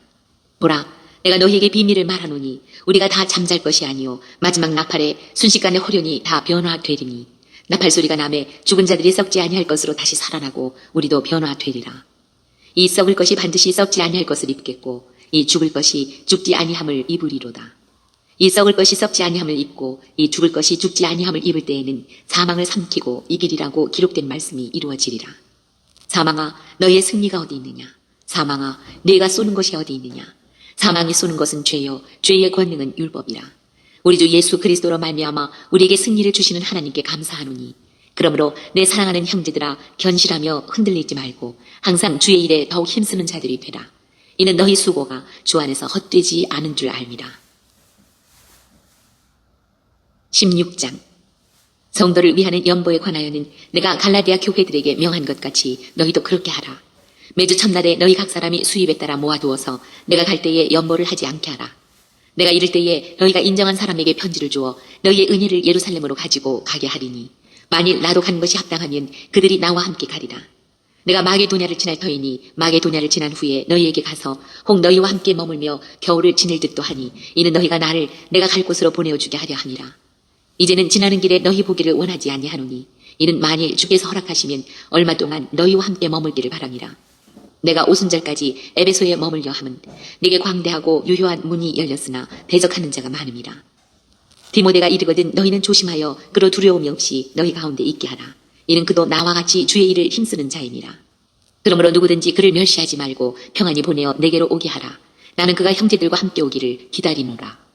Speaker 2: 보라, 내가 너희에게 비밀을 말하노니 우리가 다 잠잘 것이 아니요 마지막 나팔에 순식간에 호련히 다 변화되리니 나팔 소리가 나매 죽은 자들이 썩지 아니할 것으로 다시 살아나고 우리도 변화되리라. 이 썩을 것이 반드시 썩지 아니할 것을 입겠고 이 죽을 것이 죽지 아니함을 입으리로다. 이 썩을 것이 썩지 아니함을 입고 이 죽을 것이 죽지 아니함을 입을 때에는 사망을 삼키고 이기리라고 기록된 말씀이 이루어지리라. 사망아, 너희의 승리가 어디 있느냐? 사망아, 네가 쏘는 것이 어디 있느냐? 사망이 쏘는 것은 죄요, 죄의 권능은 율법이라. 우리 주 예수 그리스도로 말미암아 우리에게 승리를 주시는 하나님께 감사하노니 그러므로 내 사랑하는 형제들아 견실하며 흔들리지 말고 항상 주의 일에 더욱 힘쓰는 자들이 되라. 이는 너희 수고가 주 안에서 헛되지 않은 줄 알미라. 16장 성도를 위하는 연보에 관하여는 내가 갈라디아 교회들에게 명한 것 같이 너희도 그렇게 하라. 매주 첫날에 너희 각 사람이 수입에 따라 모아두어서 내가 갈 때에 연보를 하지 않게 하라. 내가 이를 때에 너희가 인정한 사람에게 편지를 주어 너희의 은혜를 예루살렘으로 가지고 가게 하리니 만일 나도 간 것이 합당하면 그들이 나와 함께 가리라. 내가 마게도냐를 지날 터이니 마게도냐를 지난 후에 너희에게 가서 혹 너희와 함께 머물며 겨울을 지낼 듯도 하니 이는 너희가 나를 내가 갈 곳으로 보내어주게 하려 함이라. 이제는 지나는 길에 너희 보기를 원하지 아니하노니 이는 만일 주께서 허락하시면 얼마 동안 너희와 함께 머물기를 바랍니다. 내가 오순절까지 에베소에 머물려 함은 네게 광대하고 유효한 문이 열렸으나 대적하는 자가 많음이라. 디모데가 이르거든 너희는 조심하여 그로 두려움이 없이 너희 가운데 있게 하라. 이는 그도 나와 같이 주의 일을 힘쓰는 자임이라. 그러므로 누구든지 그를 멸시하지 말고 평안히 보내어 내게로 오게 하라. 나는 그가 형제들과 함께 오기를 기다리노라.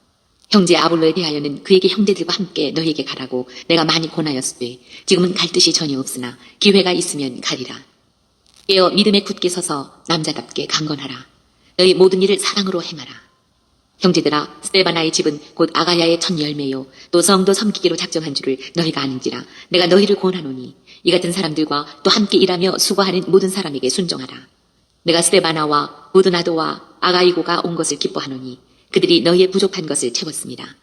Speaker 2: 형제 아볼로에 대하여는 그에게 형제들과 함께 너희에게 가라고 내가 많이 권하였으되 지금은 갈 뜻이 전혀 없으나 기회가 있으면 가리라. 깨어 믿음에 굳게 서서 남자답게 강건하라. 너희 모든 일을 사랑으로 행하라. 형제들아, 스데바나의 집은 곧 아가야의 첫 열매요 또 성도 섬기기로 작정한 줄을 너희가 아는지라. 내가 너희를 권하노니 이 같은 사람들과 또 함께 일하며 수고하는 모든 사람에게 순종하라. 내가 스데바나와 우드나도와 아가이고가 온 것을 기뻐하노니 그들이 너희의 부족한 것을 채웠습니다.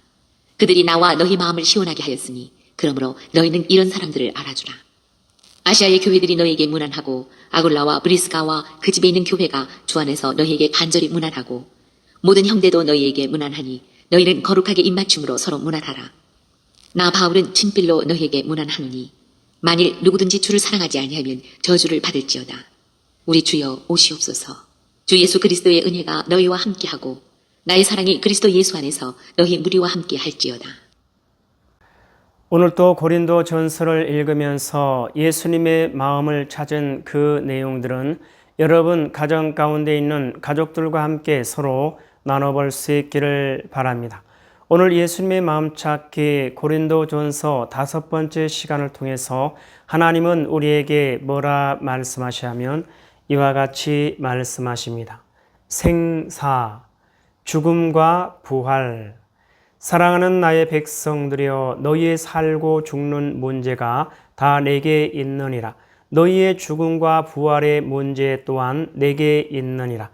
Speaker 2: 그들이 나와 너희 마음을 시원하게 하였으니 그러므로 너희는 이런 사람들을 알아주라. 아시아의 교회들이 너희에게 문안하고 아굴라와 브리스가와 그 집에 있는 교회가 주 안에서 너희에게 간절히 문안하고 모든 형제도 너희에게 문안하니 너희는 거룩하게 입맞춤으로 서로 문안하라. 나 바울은 친필로 너희에게 문안하노니 만일 누구든지 주를 사랑하지 아니하면 저주를 받을지어다. 우리 주여 오시옵소서. 주 예수 그리스도의 은혜가 너희와 함께하고 나의 사랑이 그리스도 예수 안에서 너희 무리와 함께 할지어다.
Speaker 1: 오늘 또 고린도 전서를 읽으면서 예수님의 마음을 찾은 그 내용들은 여러분 가정 가운데 있는 가족들과 함께 서로 나눠볼 수 있기를 바랍니다. 오늘 예수님의 마음 찾기 고린도 전서 5번째 시간을 통해서 하나님은 우리에게 뭐라 말씀하시냐면 이와 같이 말씀하십니다. 생사, 죽음과 부활. 사랑하는 나의 백성들이여 너희의 살고 죽는 문제가 다 내게 있느니라. 너희의 죽음과 부활의 문제 또한 내게 있느니라.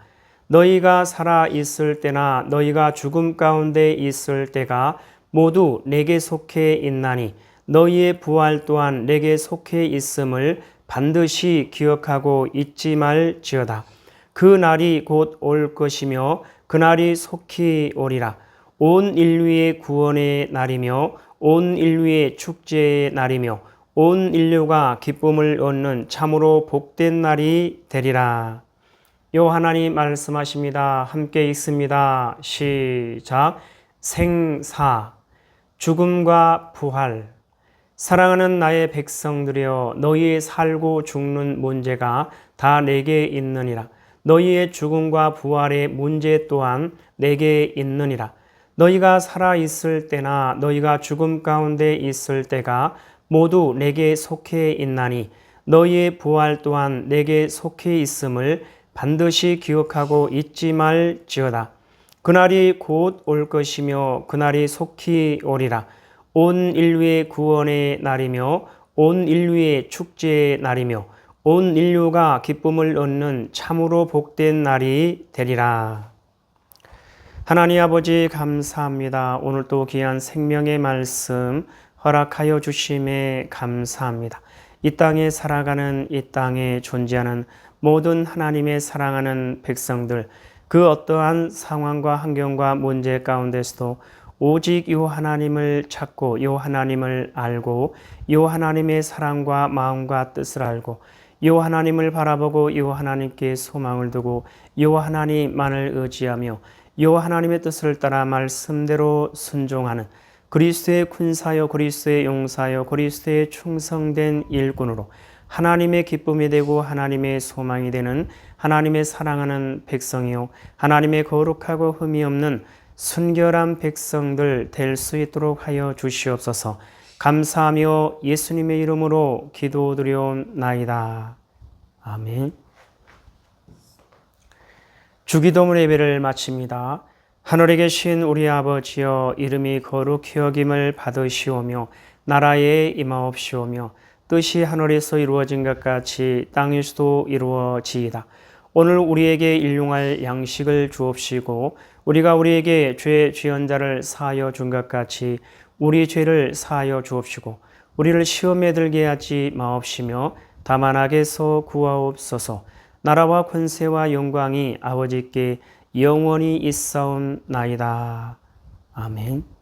Speaker 1: 너희가 살아 있을 때나 너희가 죽음 가운데 있을 때가 모두 내게 속해 있나니 너희의 부활 또한 내게 속해 있음을 반드시 기억하고 잊지 말지어다. 그 날이 곧 올 것이며 그 날이 속히 오리라. 온 인류의 구원의 날이며 온 인류의 축제의 날이며 온 인류가 기쁨을 얻는 참으로 복된 날이 되리라. 요 하나님 말씀하십니다. 함께 읽습니다. 시작. 생사, 죽음과 부활. 사랑하는 나의 백성들이여, 너희의 살고 죽는 문제가 다 내게 있느니라. 너희의 죽음과 부활의 문제 또한 내게 있느니라. 너희가 살아있을 때나 너희가 죽음 가운데 있을 때가 모두 내게 속해 있나니 너희의 부활 또한 내게 속해 있음을 반드시 기억하고 잊지 말지어다. 그날이 곧 올 것이며 그날이 속히 오리라. 온 인류의 구원의 날이며 온 인류의 축제의 날이며 온 인류가 기쁨을 얻는 참으로 복된 날이 되리라. 하나님 아버지 감사합니다. 오늘 또 귀한 생명의 말씀 허락하여 주심에 감사합니다. 이 땅에 살아가는, 이 땅에 존재하는 모든 하나님의 사랑하는 백성들, 그 어떠한 상황과 환경과 문제 가운데서도 오직 요 하나님을 찾고 요 하나님을 알고 요 하나님의 사랑과 마음과 뜻을 알고 요 하나님을 바라보고 요 하나님께 소망을 두고 요 하나님만을 의지하며 요 하나님의 뜻을 따라 말씀대로 순종하는 그리스도의 군사요, 그리스도의 용사요, 그리스도의 충성된 일꾼으로 하나님의 기쁨이 되고 하나님의 소망이 되는 하나님의 사랑하는 백성이요, 하나님의 거룩하고 흠이 없는 순결한 백성들 될 수 있도록 하여 주시옵소서. 감사하며 예수님의 이름으로 기도드려옵나이다. 아멘. 주기도문 예배를 마칩니다. 하늘에 계신 우리 아버지여, 이름이 거룩히 여김을 받으시오며 나라에 임하옵시오며 뜻이 하늘에서 이루어진 것 같이 땅에서도 이루어지이다. 오늘 우리에게 일용할 양식을 주옵시고 우리가 우리에게 죄 지은 자를 사하여 준 것 같이 우리 죄를 사하여 주옵시고 우리를 시험에 들게 하지 마옵시며 다만 악에서 구하옵소서. 나라와 권세와 영광이 아버지께 영원히 있사옵나이다. 아멘.